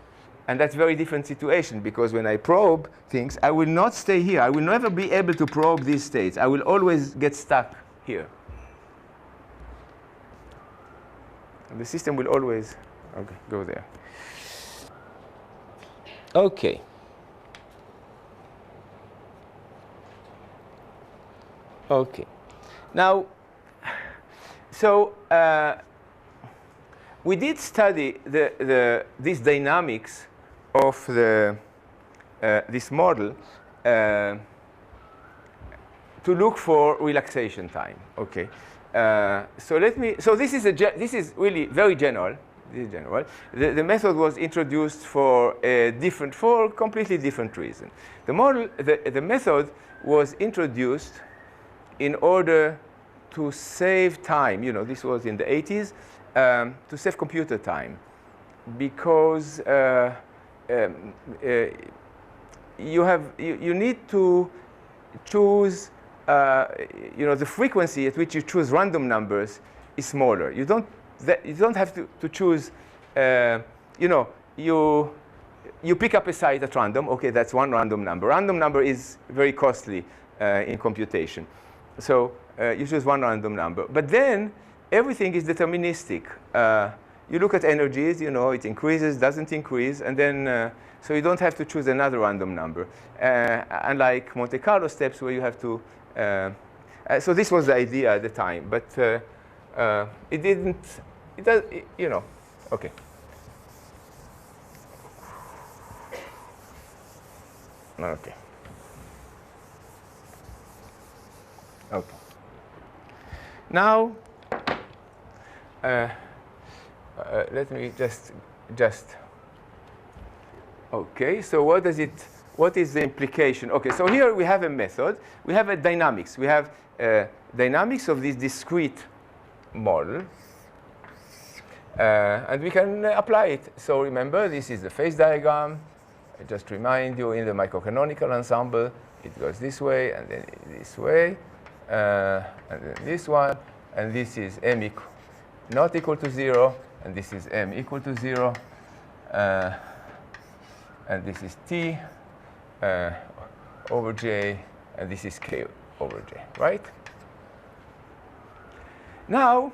And that's a very different situation, because when I probe things, I will not stay here. I will never be able to probe these states. I will always get stuck here. And the system will always go there. Okay. Okay. Now, so we did study these dynamics of this model to look for relaxation time. Okay. So this is really very general. This is general. The method was introduced for completely different reason. The method was introduced in order to save time. This was in the 80s, to save computer time, because you need to choose. The frequency at which you choose random numbers is smaller. You don't have to choose. You pick up a site at random. Okay, that's one random number. Random number is very costly in computation, so you choose one random number. But then everything is deterministic. You look at energies. It increases, doesn't increase, and then so you don't have to choose another random number. Unlike Monte Carlo steps, where you have to. So this was the idea at the time, but it didn't. It does. Okay. Okay. Okay. Now, let me just. Okay. So what is the implication? Okay. So here we have a method. We have a dynamics. We have dynamics of this discrete model, and we can apply it. So remember, this is the phase diagram. I just remind you, in the microcanonical ensemble, it goes this way, and then this way, and then this one, and this is m not equal to 0, and this is m equal to 0, and this is t over j, and this is k over j, right? Now,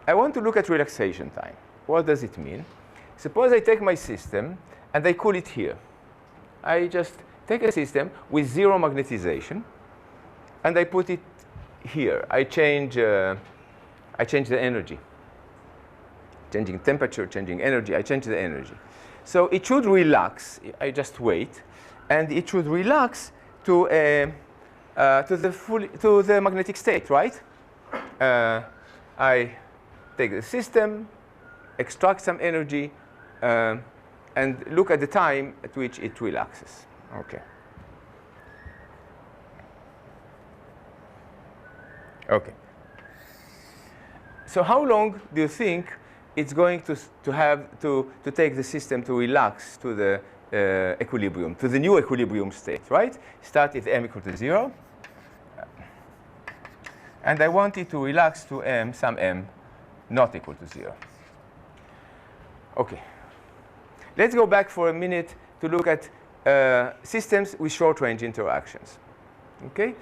I want to look at relaxation time. What does it mean? Suppose I take my system and I cool it here. I just take a system with 0 magnetization, and I put it here. I change the energy. Changing temperature, changing energy. I change the energy. So it should relax. I just wait, and it should relax to the magnetic state, right? I take the system, extract some energy, and look at the time at which it relaxes. Okay. Okay. So how long do you think it's going to take the system to relax to the equilibrium, to the new equilibrium state, right? Start at m equal to 0. And I want it to relax to some m not equal to 0. Okay. Let's go back for a minute to look at systems with short-range interactions. Okay?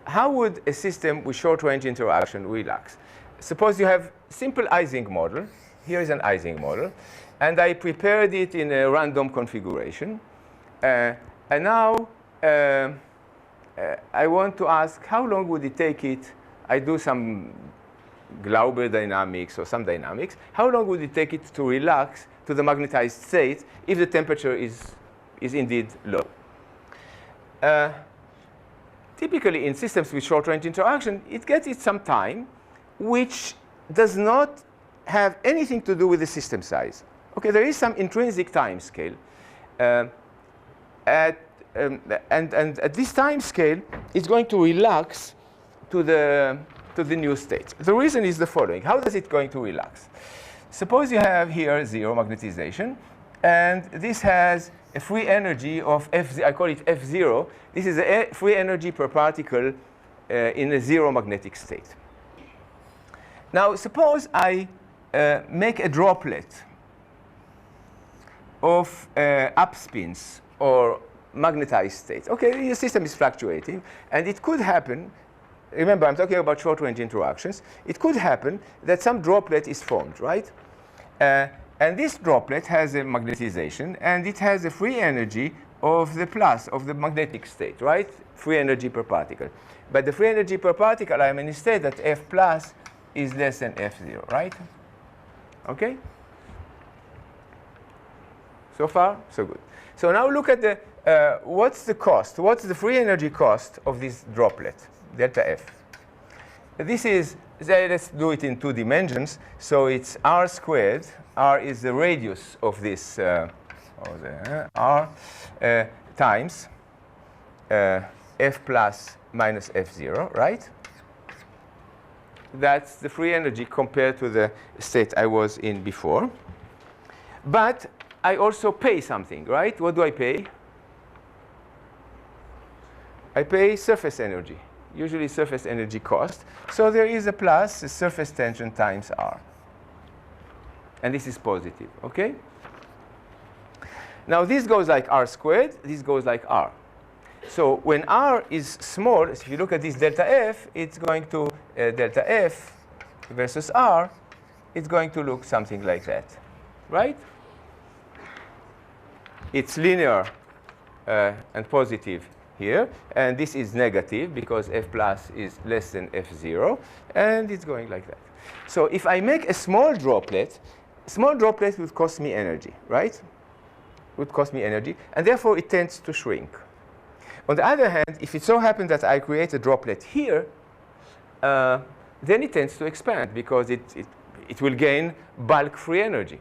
How would a system with short-range interaction relax? Suppose you have simple Ising model. Here is an Ising model. And I prepared it in a random configuration. And now I want to ask, how long would it take it? I do some Glauber dynamics or some dynamics, how long would it take it to relax to the magnetized state if the temperature is indeed low? Typically, in systems with short-range interaction, it gets some time, which does not have anything to do with the system size. Okay, there is some intrinsic time scale. And at this time scale, it's going to relax to the new state. The reason is the following. How does it going to relax? Suppose you have here zero magnetization, and this has a free energy of F0. I call it F0. This is a free energy per particle in a zero magnetic state. Now, suppose I make a droplet of upspins or magnetized states. Okay, the system is fluctuating, and it could happen. Remember, I'm talking about short-range interactions. It could happen that some droplet is formed, right? And this droplet has a magnetization, and it has a free energy of the plus of the magnetic state, right? Free energy per particle. But the free energy per particle, I'm in a state that F plus is less than F0, right? Okay? So far, so good. So now look at the, what's the cost? What's the free energy cost of this droplet, delta F? This is, let's do it in 2 dimensions. So it's r squared. R is the radius of this, r, times F plus minus F0, right? That's the free energy compared to the state I was in before. But I also pay something, right? What do I pay? I pay surface energy, usually surface energy cost. So there is a plus, a surface tension times R. And this is positive, okay? Now this goes like R squared, this goes like R. So when R is small, if you look at this delta F, it's going to, delta F versus R, it's going to look something like that, right? It's linear and positive here, and this is negative because F plus is less than F0, and it's going like that. So if I make a small droplet would cost me energy, right? Would cost me energy, and therefore it tends to shrink. On the other hand, if it so happens that I create a droplet here, then it tends to expand because it will gain bulk free energy.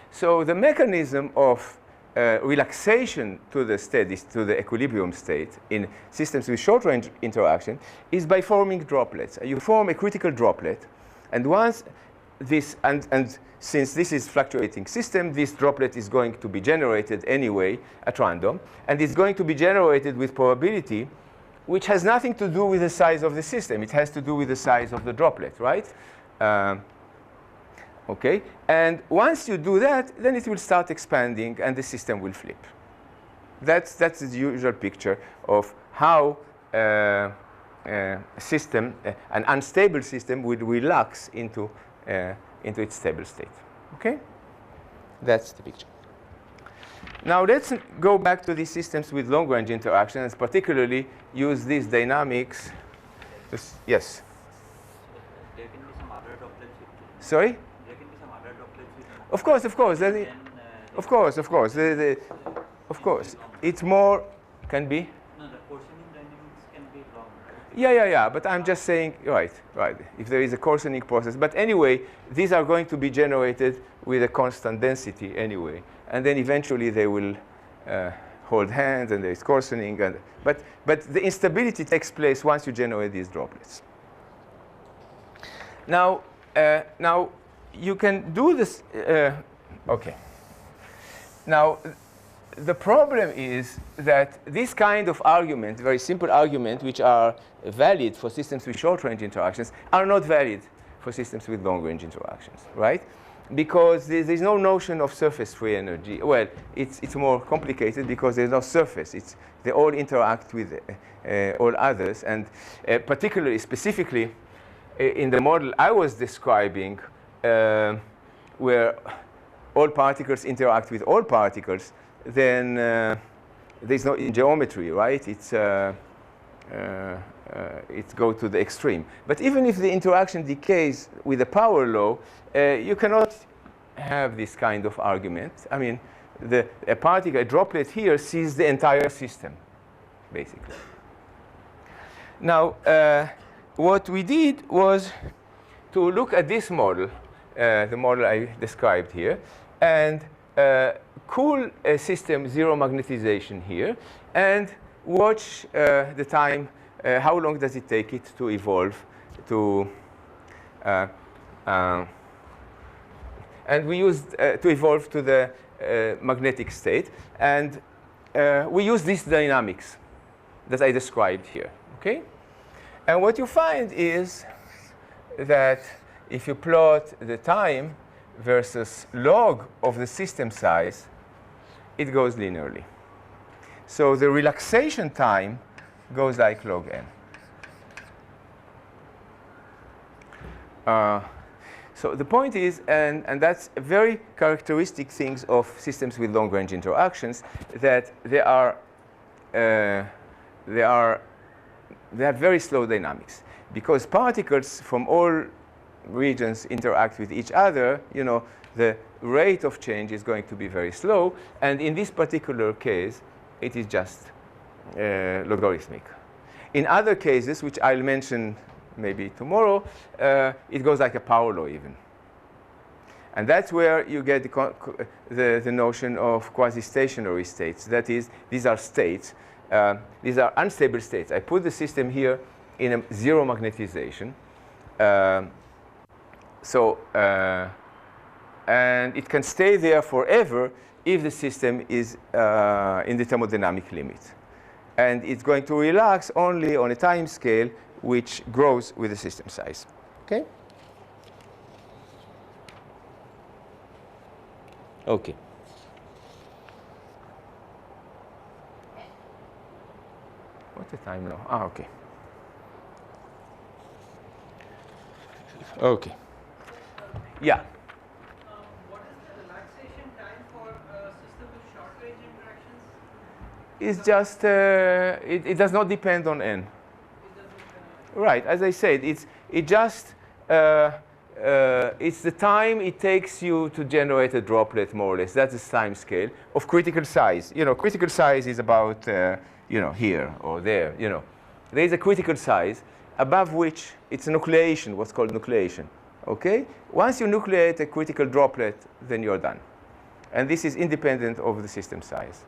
So the mechanism of relaxation to the steady, to the equilibrium state in systems with short-range interaction is by forming droplets. You form a critical droplet, and once this, and since this is fluctuating system, this droplet is going to be generated anyway at random, and it's going to be generated with probability, which has nothing to do with the size of the system. It has to do with the size of the droplet, right? Okay, and once you do that, then it will start expanding, and the system will flip. That's the usual picture of how a system, an unstable system, would relax into its stable state. Okay? That's the picture. Now let's go back to these systems with long-range interactions, particularly use these dynamics. Yes? There can be some other droplets with Sorry? There can be some other droplets with Of course, of course. Of course, of course. Of course. It's more, can be? No, the coarsening dynamics can be long, right? Yeah. But I'm just saying, right. If there is a coarsening process. But anyway, these are going to be generated with a constant density anyway. And then eventually they will hold hands, and there is coarsening. But the instability takes place once you generate these droplets. Now you can do this. Okay. Now, the problem is that this kind of argument, very simple argument, which are valid for systems with short-range interactions, are not valid for systems with long-range interactions, right? Because there's no notion of surface free energy. Well, it's more complicated because there's no surface. They all interact with all others, and particularly, specifically, in the model I was describing, where all particles interact with all particles, then there's no in geometry, right? It's it goes to the extreme. But even if the interaction decays with a power law, you cannot have this kind of argument. I mean, a particle, a droplet here, sees the entire system, basically. Now, what we did was to look at this model, the model I described here, and cool a system zero magnetization here, and watch the time, how long does it take it to evolve to, and we used to evolve to the magnetic state, and we use these dynamics that I described here, okay? And what you find is that if you plot the time versus log of the system size, it goes linearly. So the relaxation time goes like log n. So the point is, and that's very characteristic things of systems with long-range interactions, that they have very slow dynamics, because particles from all regions interact with each other. You know, the rate of change is going to be very slow, and in this particular case, it is just logarithmic. In other cases, which I'll mention maybe tomorrow, it goes like a power law even. And that's where you get the notion of quasi-stationary states. That is, these are states. These are unstable states. I put the system here in a zero magnetization. And it can stay there forever if the system is in the thermodynamic limit. And it's going to relax only on a time scale which grows with the system size. Okay? Okay. What's the time now? Ah, okay. Okay. Yeah. What is the relaxation time for a system with short-range interactions? It's just, it does not depend on n. It doesn't depend on Right, as I said, it's the time it takes you to generate a droplet, more or less. That's the time scale of critical size. You know, critical size is about, here or there, There is a critical size above which it's a nucleation, what's called nucleation, okay? Once you nucleate a critical droplet, then you're done. And this is independent of the system size.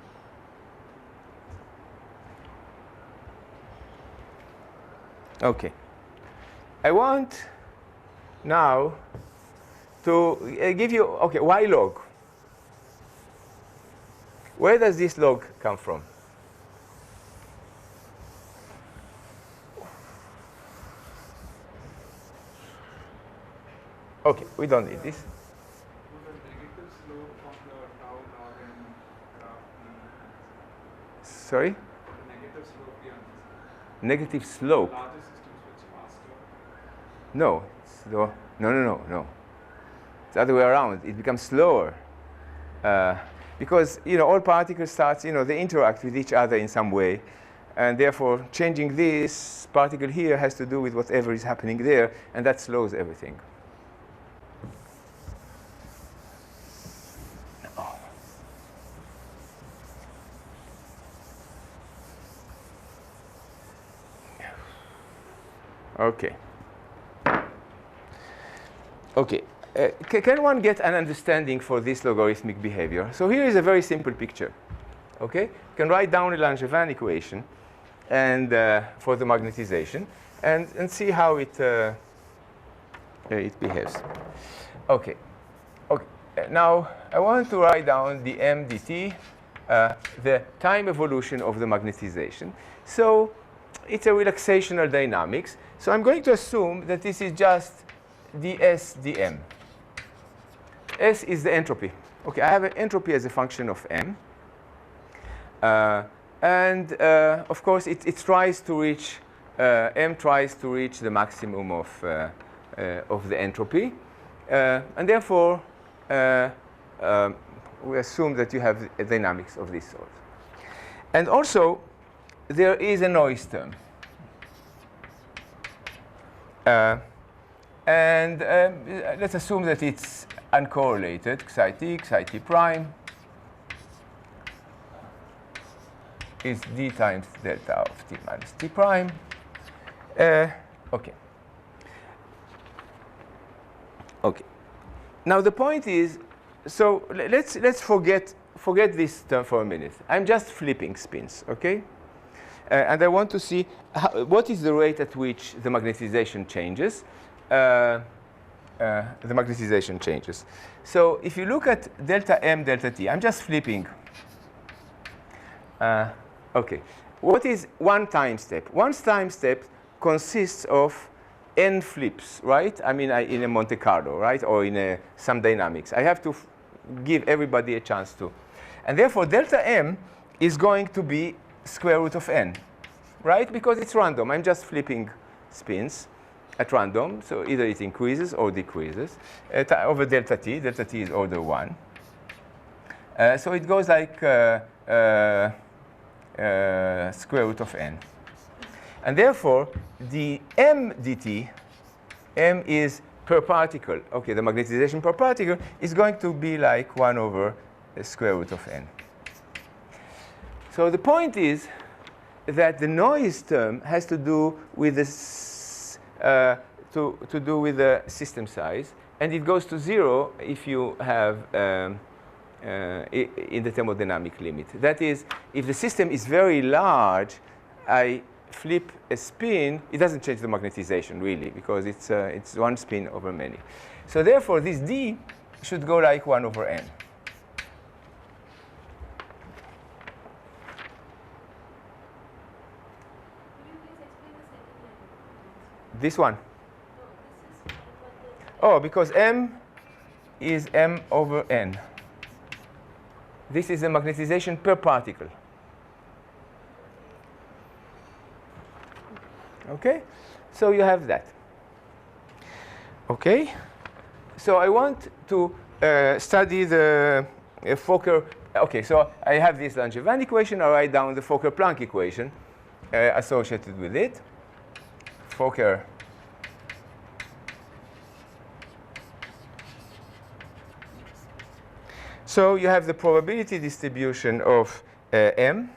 Okay. I want now to give you, okay, why log? Where does this log come from? Okay, we don't need this. Sorry? Negative slope. No, no. It's the other way around. It becomes slower. Because, all particles start, they interact with each other in some way. And therefore, changing this particle here has to do with whatever is happening there. And that slows everything. Okay. Okay. Can one get an understanding for this logarithmic behavior? So here is a very simple picture. Okay. You can write down a Langevin equation and for the magnetization and see how it behaves. Okay. Okay. Now I want to write down the m dt, the time evolution of the magnetization. So it's a relaxational dynamics. So I'm going to assume that this is just ds dm. S is the entropy. Okay, I have an entropy as a function of m. Of course, it tries to reach, m tries to reach the maximum of the entropy. And therefore, we assume that you have a dynamics of this sort. And also, there is a noise term. And let's assume that it's uncorrelated, xi t prime is d times delta of t minus t prime. Okay. Okay. Now the point is, so let's forget this term for a minute. I'm just flipping spins, okay? And I want to see what is the rate at which the magnetization changes. The magnetization changes. So if you look at delta m, delta t, I'm just flipping. Okay. What is one time step? One time step consists of n flips, right? I mean, in a Monte Carlo, right? Or in some dynamics. I have to give everybody a chance to. And therefore, delta m is going to be square root of n, right? Because it's random. I'm just flipping spins at random. So either it increases or decreases over delta t. Delta t is order 1. So it goes like square root of n. And therefore, the m dt, m is per particle. Okay, the magnetization per particle is going to be like 1 over the square root of n. So the point is that the noise term has to do with this, to do with the system size, and it goes to 0 if you have in the thermodynamic limit. That is, if the system is very large, I flip a spin, it doesn't change the magnetization really, because it's one spin over many. So therefore, this d should go like 1 over n. This one? Oh, because m is m over n. This is the magnetization per particle. Okay? So you have that. Okay? So I want to study the Fokker. Okay, so I have this Langevin equation. I write down the Fokker-Planck equation associated with it. Fokker so you have the probability distribution of m.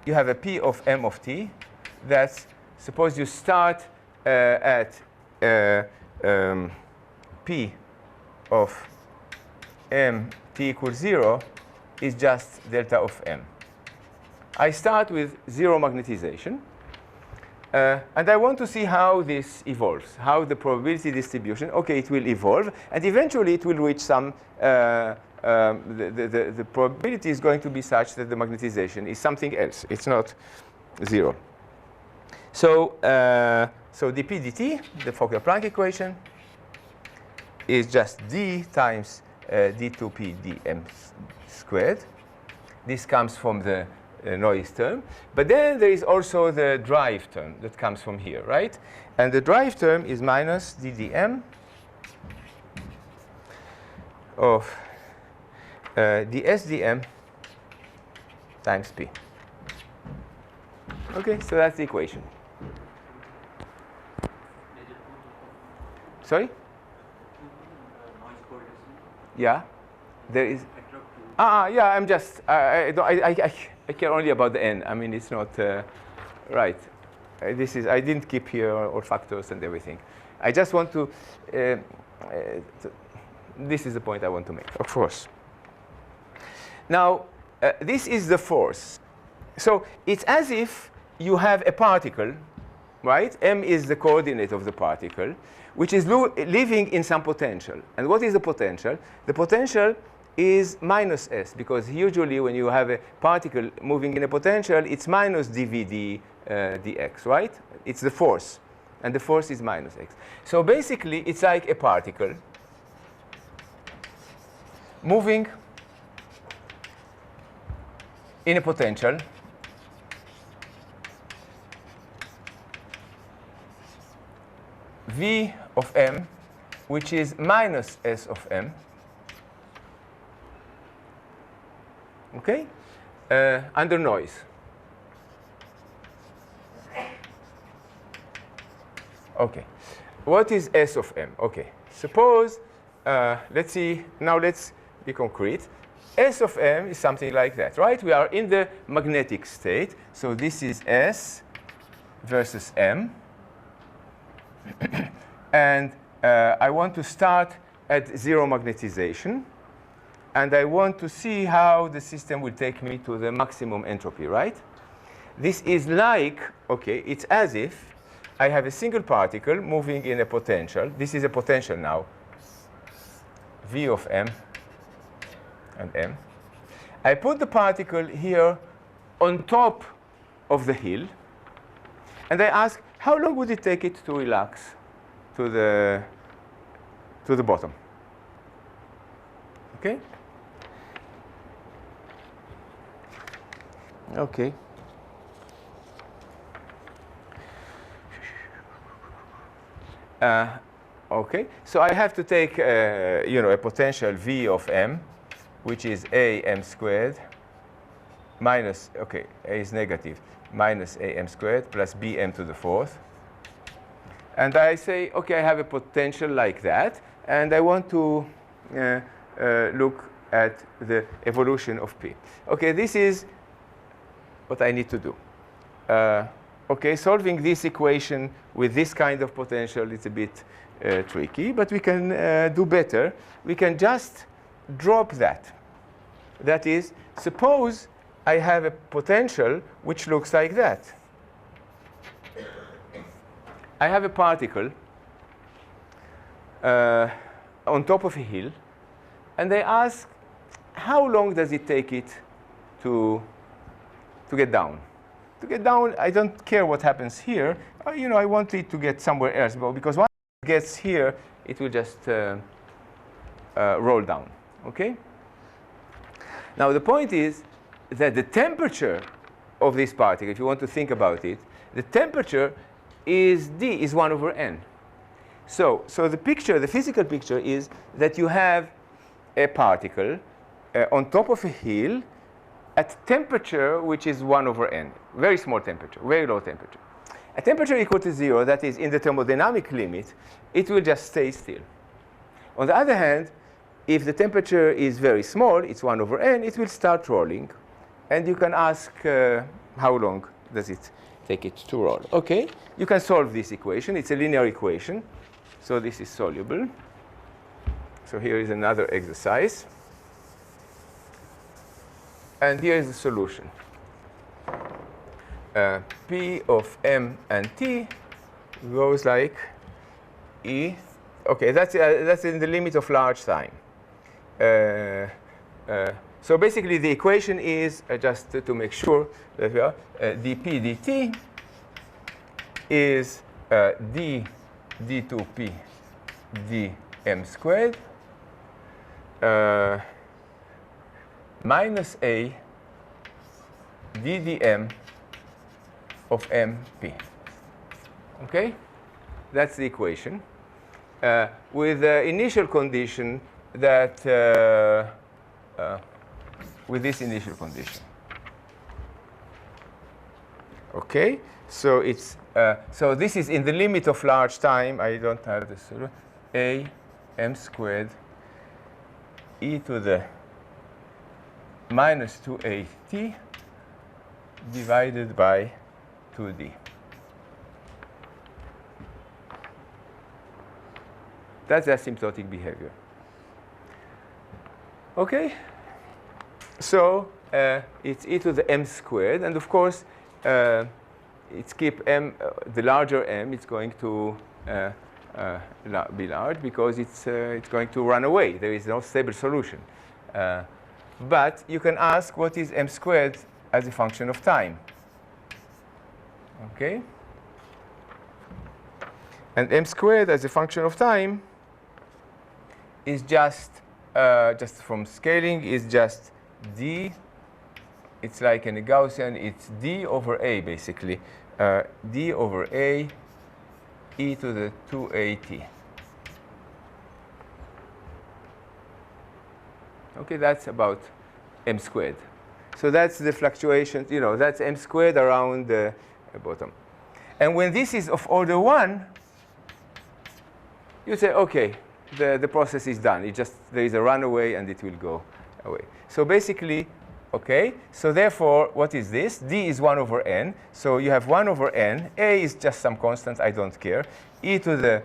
You have a p of m of t. That's, suppose you start at p of m t equals 0 is just delta of m. I start with 0 magnetization. And I want to see how this evolves, how the probability distribution, okay, it will evolve, and eventually it will reach some, the probability is going to be such that the magnetization is something else. It's not 0. So, so dp dt, the Fokker-Planck equation, is just d times d2p dm squared. This comes from the noise term. But then there is also the drive term that comes from here, right? And the drive term is minus ddm of ds dm times p. Okay, so that's the equation. Sorry? Noise coefficient. Yeah, there is. Yeah. I'm just. I care only about the n. I mean, it's not right. This is. I didn't keep here all factors and everything. I just want to. This is the point I want to make, of course. Now, this is the force. So it's as if you have a particle, right? M is the coordinate of the particle, which is living in some potential. And what is the potential? The potential is minus s, because usually when you have a particle moving in a potential, it's minus dv dx, right? It's the force, and the force is minus x. So basically, it's like a particle moving in a potential v of m, which is minus s of m, okay, under noise. Okay. What is S of m? Okay. Suppose, let's see, now let's be concrete. S of m is something like that, right? We are in the magnetic state. So this is S versus m. And I want to start at zero magnetization. And I want to see how the system will take me to the maximum entropy, right? This is like, okay, it's as if I have a single particle moving in a potential. This is a potential now, V of m and m. I put the particle here on top of the hill, and I ask, how long would it take it to relax to the bottom? Okay? Okay. Okay, so I have to take, a potential V of m, which is a m squared minus, okay, a is negative, minus a m squared plus b m to the fourth. And I say, okay, I have a potential like that, and I want to look at the evolution of p. Okay, this is what I need to do. Okay, solving this equation with this kind of potential is a bit tricky, but we can do better. We can just drop that. That is, suppose I have a potential which looks like that. I have a particle on top of a hill, and I ask, how long does it take it to get down? To get down, I don't care what happens here. I want it to get somewhere else, because once it gets here, it will just roll down. Okay? Now, the point is that the temperature of this particle, if you want to think about it, the temperature is D, is 1 over n. So the picture, the physical picture is that you have a particle on top of a hill at temperature which is 1 over n, very small temperature, very low temperature. At temperature equal to 0, that is in the thermodynamic limit, it will just stay still. On the other hand, if the temperature is very small, it's 1 over n, it will start rolling. And you can ask how long does it take it to roll. Okay, you can solve this equation. It's a linear equation. So this is soluble. So here is another exercise. And here is the solution. P of m and t goes like E. Okay, that's in the limit of large time. So basically, the equation is, just to make sure that we are, dp dt is d d2p dm squared minus a ddm of mp. Okay? That's the equation. With the initial condition that, with this initial condition. Okay? So it's, so this is in the limit of large time. I don't have this. A m squared e to the minus 2at divided by 2d. That's asymptotic behavior. Okay? So it's e to the m squared. And of course, it's keep m, the larger m, it's going to be large because it's going to run away. There is no stable solution. But you can ask, what is m squared as a function of time? Okay? And m squared as a function of time is just from scaling, is just d. It's like in a Gaussian, it's d over a, basically. D over a e to the 2at. Okay, that's about m squared. So that's the fluctuation, that's m squared around the bottom. And when this is of order 1, you say, okay, the process is done. There is a runaway and it will go away. So basically, okay, so therefore, what is this? D is 1 over n. So you have 1 over n. A is just some constant, I don't care. E to the,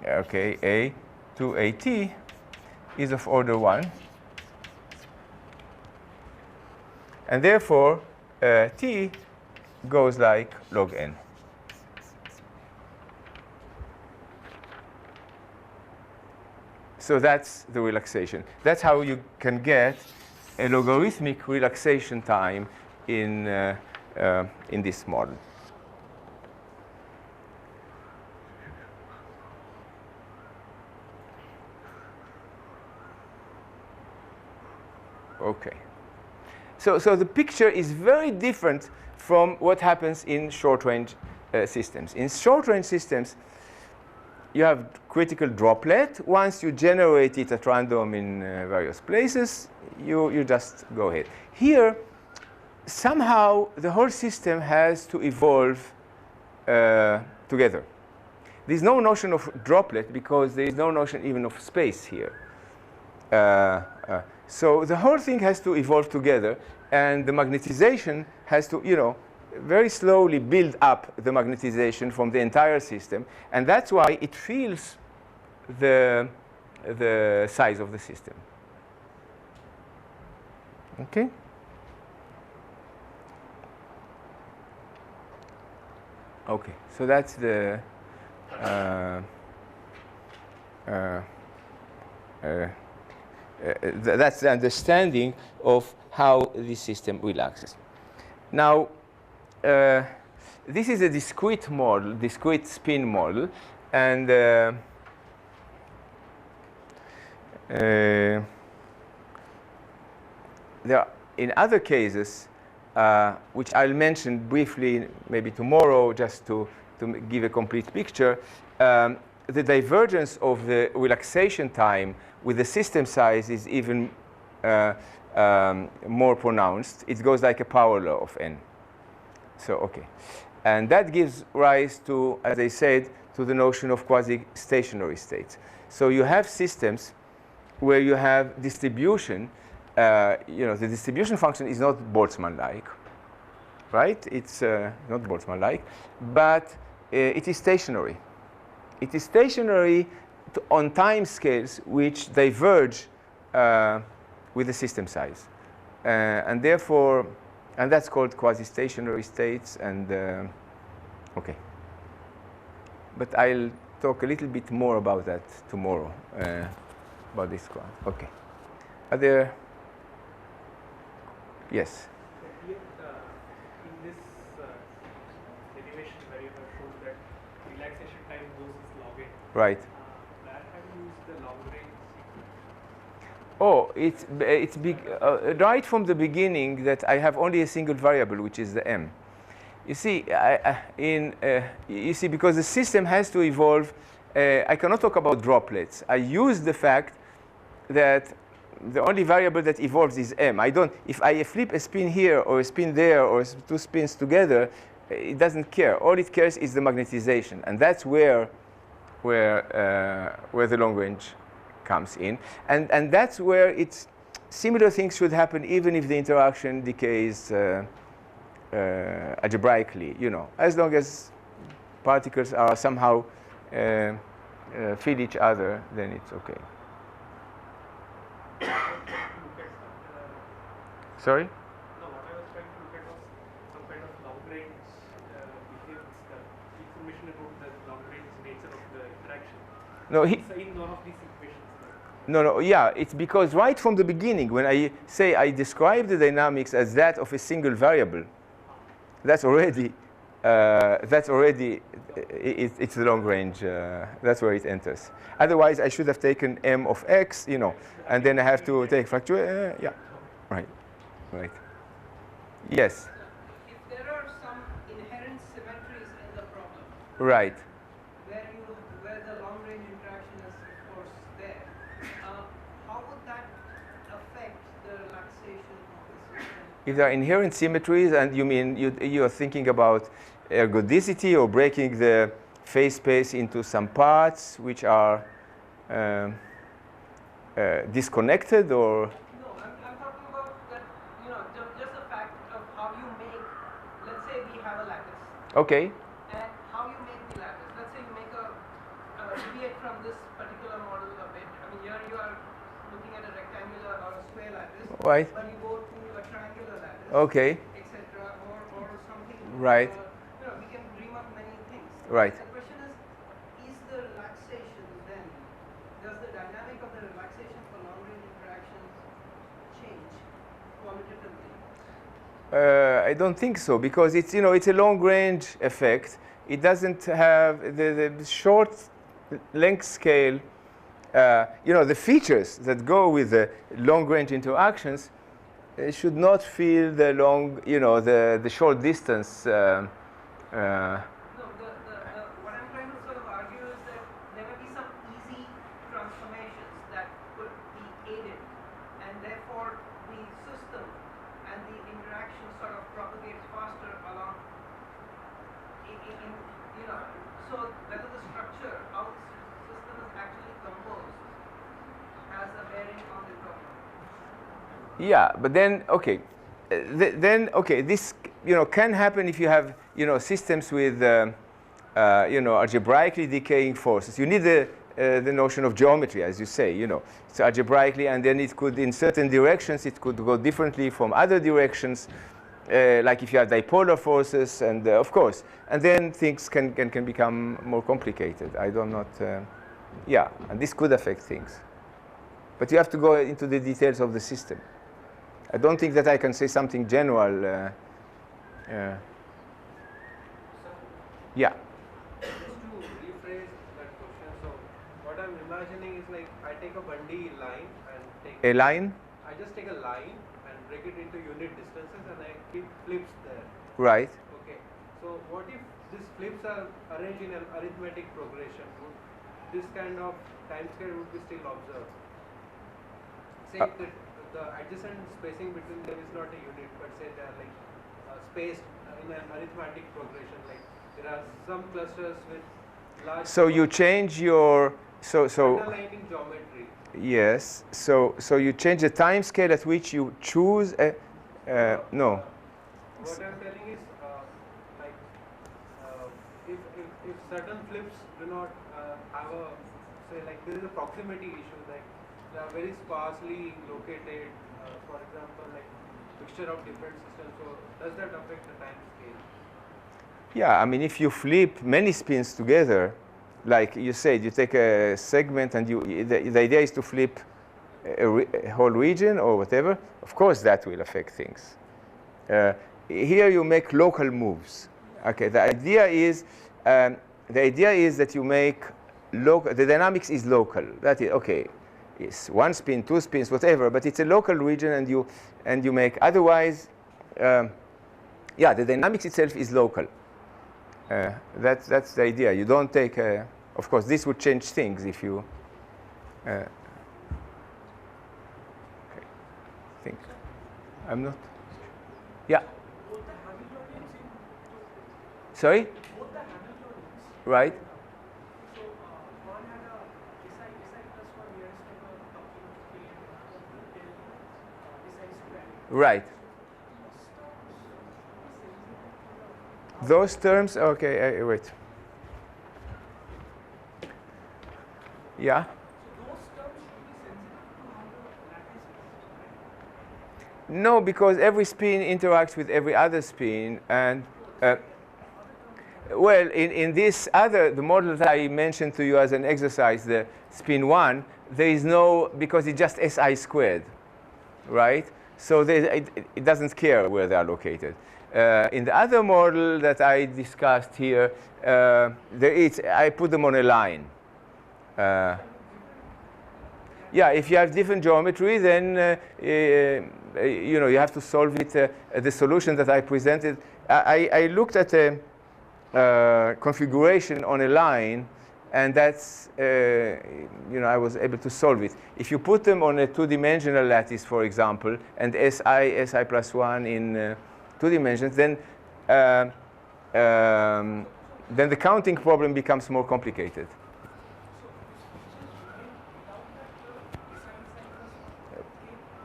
okay, A to AT is of order 1. And therefore, T goes like log n. So that's the relaxation. That's how you can get a logarithmic relaxation time in this model. Okay. So the picture is very different from what happens in short-range systems. In short-range systems, you have critical droplet. Once you generate it at random in various places, you just go ahead. Here, somehow, the whole system has to evolve together. There's no notion of droplet because there is no notion even of space here. So the whole thing has to evolve together, and the magnetization has to, very slowly build up the magnetization from the entire system, and that's why it feels the size of the system. Okay? Okay, so that's the that's the understanding of how this system relaxes. Now, this is a discrete model, discrete spin model, and there are, in other cases, which I'll mention briefly maybe tomorrow just to give a complete picture, the divergence of the relaxation time with the system size is even more pronounced. It goes like a power law of n. So, okay. And that gives rise to, as I said, to the notion of quasi-stationary states. So you have systems where you have distribution. The distribution function is not Boltzmann-like, right? It's not Boltzmann-like, but it is stationary. It is stationary on time scales which diverge with the system size. And therefore, and that's called quasi-stationary states. And okay. But I'll talk a little bit more about that tomorrow, about this class. Okay. Are there? Yes. Here, in this derivation where you have shown that relaxation time goes as log n. Right. That have you used the long range sequence? Oh, it's right from the beginning that I have only a single variable, which is the m. You see, because the system has to evolve, I cannot talk about droplets. I use the fact that the only variable that evolves is m. If I flip a spin here or a spin there or two spins together, it doesn't care. All it cares is the magnetization, and that's where the long range comes in, and that's where similar things should happen even if the interaction decays algebraically. As long as particles are somehow feed each other, then it's okay. Sorry? No, what I was trying to look at was some kind of long range behaviors, the information about the long range nature of the interaction. No, In none of these equations. No, yeah, it's because right from the beginning, when I say I describe the dynamics as that of a single variable, that's already it's the long range. That's where it enters. Otherwise, I should have taken m of x, and then I have to take fluctuation. Yeah, right. Yes. If there are some inherent symmetries in the problem, Right. where the long range interaction is of course there, how would that affect the relaxation of the system? If there are inherent symmetries, and you mean you are thinking about ergodicity or breaking the phase space into some parts which are disconnected or? No, I'm talking about that, just the fact of how you make, let's say we have a lattice. Okay. And how you make the lattice. Let's say you make deviate from this particular model a bit. I mean, here you are looking at a rectangular or a square lattice. Right. But you go to a triangular lattice. Okay. Etc. Or something. Right. We can dream up many things. Right. The question is the relaxation then, does the dynamic of the relaxation for long-range interactions change qualitatively? I don't think so, because it's it's a long-range effect. It doesn't have the short length scale. The features that go with the long-range interactions should not feel the long, the short distance. No, what I'm trying to sort of argue is that there may be some easy transformations that could be aided, and therefore the system and the interaction sort of propagate faster along. So whether the structure, how the system is actually composed, has a bearing on the problem. Yeah, but then this can happen if you have systems with algebraically decaying forces. You need the notion of geometry, as you say. It's algebraically, and then it could, in certain directions, it could go differently from other directions, like if you have dipolar forces, and of course, and then things can become more complicated. I don't not, yeah, and this could affect things, but you have to go into the details of the system. I don't think that I can say something general. Yeah. Just to rephrase that question, so what I'm imagining is like I take a 1D line and take A line? I just take a line and break it into unit distances and I keep flips there. Right. Okay. So what if these flips are arranged in an arithmetic progression? Would this kind of time scale would be still observed? Say that the adjacent spacing between them is not a unit, but say they are like spaced in an arithmetic progression. Like there are some clusters with large. So you change your underlining geometry. Yes. So you change the time scale at which you choose a no. What I'm telling is if certain flips do not have a say like there is a proximity issue, like they are very sparsely located. For example, like mixture of different systems. So does that affect the time scale? Yeah, I mean, if you flip many spins together, like you said, you take a segment and the idea is to flip a whole region or whatever. Of course, that will affect things. Here you make local moves. Okay, the idea is that you make local. The dynamics is local. That is okay. It's one spin, two spins, whatever, but it's a local region, and you make. Otherwise, yeah, the dynamics itself is local. That's the idea. You don't take. Of course, this would change things if you. Okay. Think. I'm not. Yeah. Sorry. Right. Right. Those terms, okay, wait. Yeah? No, because every spin interacts with every other spin, and well, in this other, the model that I mentioned to you as an exercise, the spin 1, there is no, because it's just SI squared, right? So it doesn't care where they are located. In the other model that I discussed here, I put them on a line. Yeah, if you have different geometry, then you have to solve it. The solution that I presented, I looked at a configuration on a line, and that's I was able to solve it. If you put them on a two-dimensional lattice, for example, and si plus 1 in 2 dimensions, then the counting problem becomes more complicated.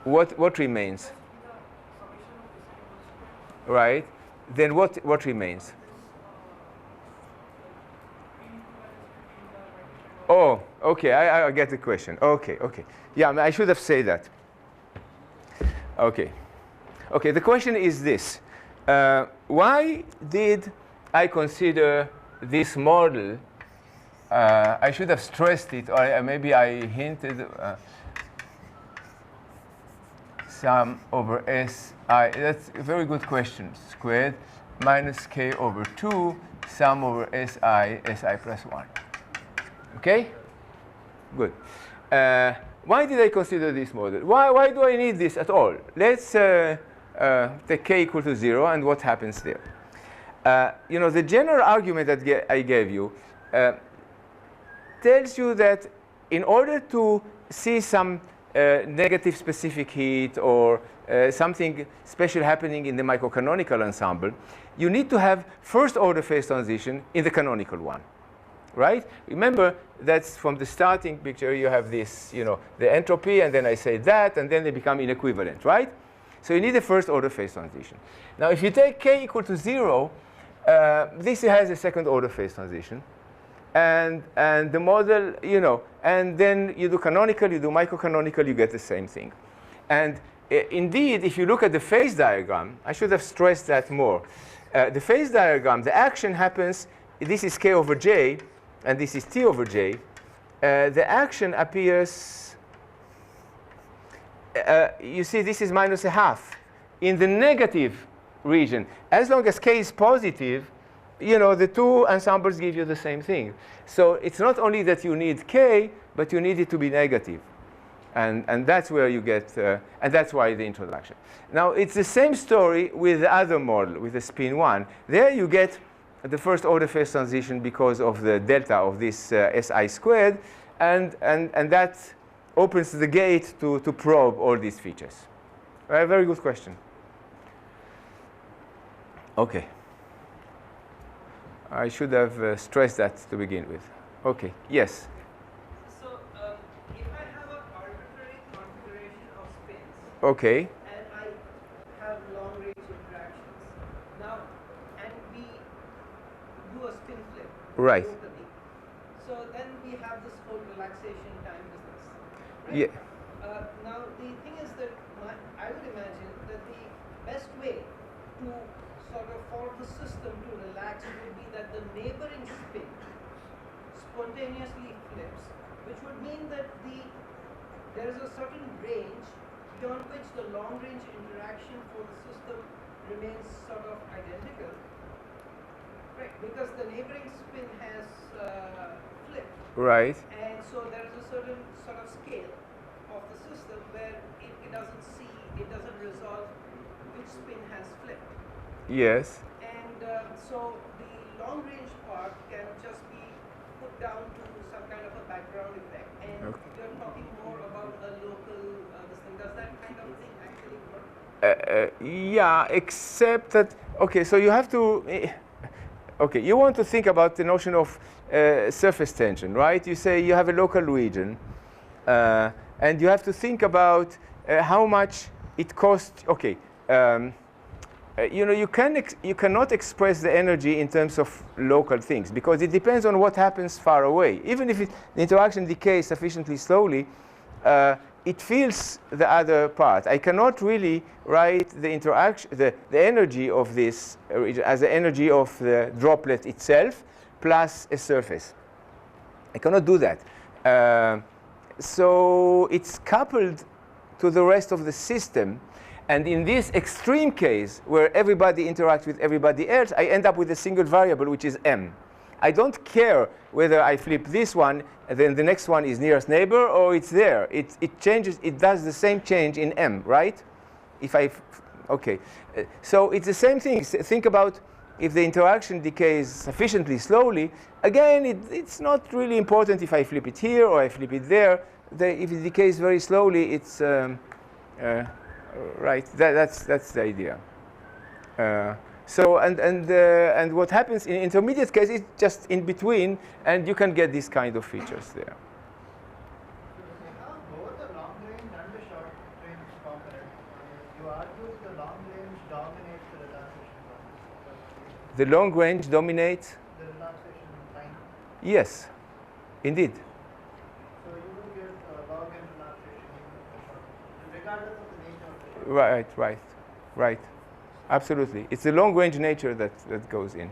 What remains? Right. Then what remains? Oh, okay. I get the question. Okay, okay. Yeah, I should have said that. Okay. Okay. The question is this: why did I consider this model? I should have stressed it, or maybe I hinted. Sum over Si. That's a very good question. Squared minus k over 2 sum over Si plus 1. Okay? Good. Why did I consider this model? Why do I need this at all? Let's take k equal to 0, and what happens there? You know, the general argument that I gave you tells you that in order to see some negative specific heat or something special happening in the microcanonical ensemble, you need to have first order phase transition in the canonical one, right? Remember, that's from the starting picture. You have this, you know, the entropy, and then I say that, and then they become inequivalent, right? So you need a first order phase transition. Now, if you take k equal to 0, this has a second order phase transition. And the model, you know, and then you do canonical, you do microcanonical, you get the same thing. And indeed, if you look at the phase diagram, I should have stressed that more. The phase diagram, the action happens, this is k over j, and this is t over j. The action appears, you see, this is minus a half in the negative region. As long as k is positive, you know, the two ensembles give you the same thing. So it's not only that you need k, but you need it to be negative. And that's where you get, and that's why the introduction. Now, it's the same story with the other model, with the spin 1. There you get the first order phase transition because of the delta of this Si squared, and that opens the gate to probe all these features. Very good question. Okay. I should have stressed that to begin with. Okay, yes? So if I have an arbitrary configuration of spins, Okay. and I have long-range interactions, now, and we do a spin flip Right. locally, so then we have this whole relaxation time business, Yeah. right? Now, the thing is that I would imagine that the best way to sort of for the system to relax would be that the neighboring spin spontaneously flips, which would mean that there is a certain range beyond which the long-range interaction for the system remains sort of identical, right? Because the neighboring spin has flipped, Right. and so there is a certain sort of scale of the system where it doesn't resolve which spin has flipped. Yes. And so the long-range part can just be put down to some kind of a background effect. And you're talking more about a local this thing. Does that kind of thing actually work? Yeah, except that, okay, so you have to, okay, you want to think about the notion of surface tension, right? You say you have a local region, and you have to think about how much it costs, okay. You know, you cannot express the energy in terms of local things because it depends on what happens far away. Even if the interaction decays sufficiently slowly, it feels the other part. I cannot really write the interaction, the energy of this region as the energy of the droplet itself plus a surface. I cannot do that. So it's coupled to the rest of the system. And in this extreme case, where everybody interacts with everybody else, I end up with a single variable, which is m. I don't care whether I flip this one, and then the next one is nearest neighbor, or it's there. It changes. It does the same change in m, right? Okay. So it's the same thing. Think about if the interaction decays sufficiently slowly. Again, it's not really important if I flip it here or I flip it there. If it decays very slowly, it's right. That's the idea. So and what happens in intermediate case is just in between, and you can get these kind of features there. Both the long range and the short range You argued the long range dominates the relaxation process. The long range dominates? The relaxation time. Yes, indeed. So you will get log n relaxation even in the short term, regardless of the nature of the Right. Absolutely. It's the long range nature that goes in.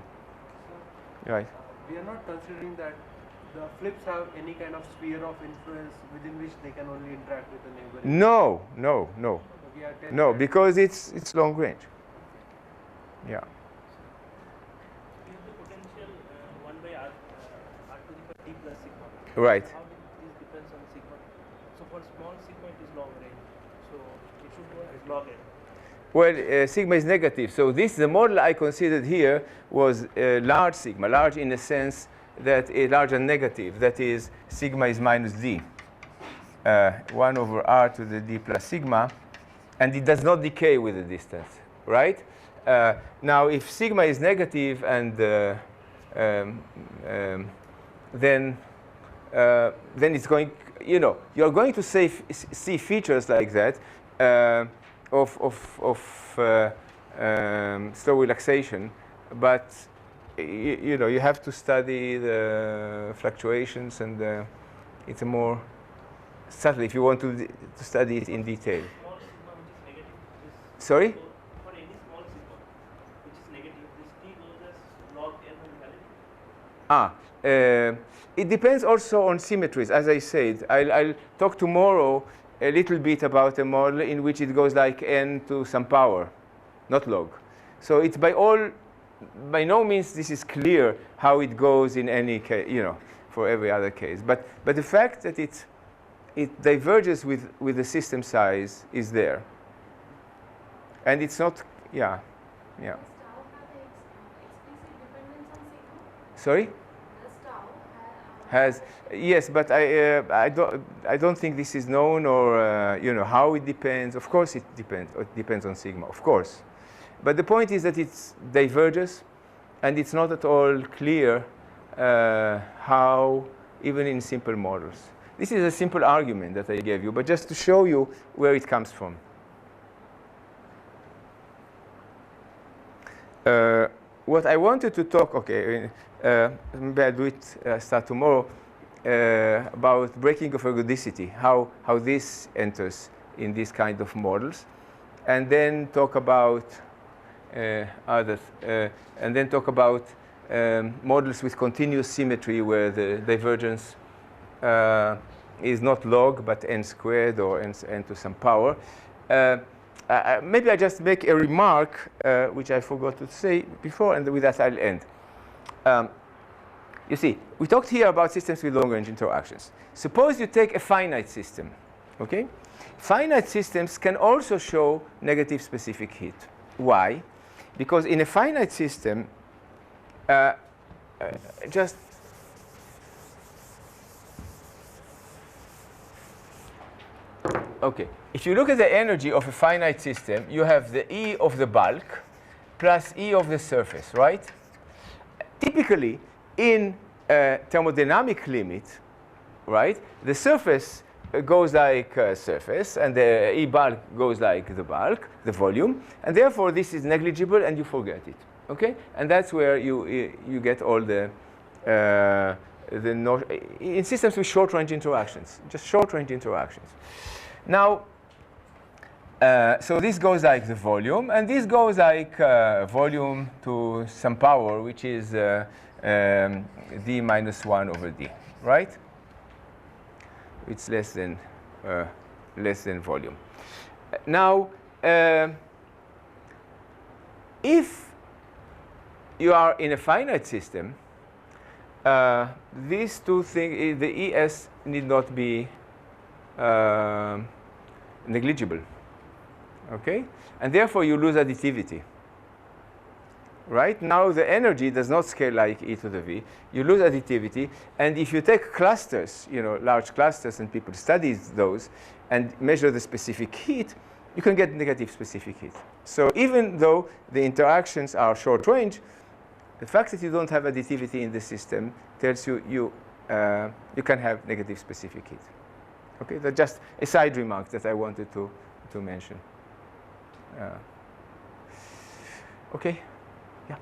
Right. We are not considering that the flips have any kind of sphere of influence within which they can only interact with the neighboring. No. We are telling No, that because it's long range. Yeah. We have the potential 1 by r to the power d plus sigma. Right. How this depends on sigma? So for small sigma it is long range. So it should go as log n. Well, sigma is negative. So the model I considered here was large sigma, large in the sense that a large and negative. That is, sigma is minus d. 1 over r to the d plus sigma. And it does not decay with the distance, right? Now, if sigma is negative and then it's going, you're going to see features like that of slow relaxation, but you have to study the fluctuations, and it's a more subtle if you want to study it in detail. Small sigma which is negative. Sorry? For any small sigma which is negative, this t goes as log n of reality. It depends also on symmetries. As I said, I'll talk tomorrow a little bit about a model in which it goes like n to some power, not log. So it's by no means this is clear how it goes in any case, for every other case. But the fact that it diverges with the system size is there. And it's not, yeah. Does tau have explicit dependence on sigma? Sorry? Does tau Has, yes, but I don't think this is known, or how it depends. Of course it depends. It depends on sigma, of course. But the point is that it diverges, and it's not at all clear how, even in simple models. This is a simple argument that I gave you, but just to show you where it comes from. What I wanted to talk, maybe I'll do it, start tomorrow, about breaking of ergodicity, how this enters in these kind of models, and then talk about others, and then talk about models with continuous symmetry where the divergence is not log but n squared or n to some power. Maybe I just make a remark, which I forgot to say before, and with that I'll end. You see, we talked here about systems with long-range interactions. Suppose you take a finite system, okay? Finite systems can also show negative specific heat. Why? Because in a finite system, if you look at the energy of a finite system, you have the E of the bulk plus E of the surface, right? Typically, in a thermodynamic limit, right, the surface goes like surface, and the E bulk goes like the bulk, the volume, and therefore this is negligible, and you forget it, okay? And that's where you get all the in systems with short-range interactions, just short-range interactions. Now, so this goes like the volume, and this goes like volume to some power, which is d minus 1 over d, right? It's less than volume. Now, if you are in a finite system, these two things, the ES need not be negligible, okay? And therefore, you lose additivity. Right now, the energy does not scale like e to the v. You lose additivity, and if you take clusters, large clusters, and people study those and measure the specific heat, you can get negative specific heat. So even though the interactions are short range, the fact that you don't have additivity in the system tells you you can have negative specific heat. Okay, that's just a side remark that I wanted to mention. Okay. Yeah.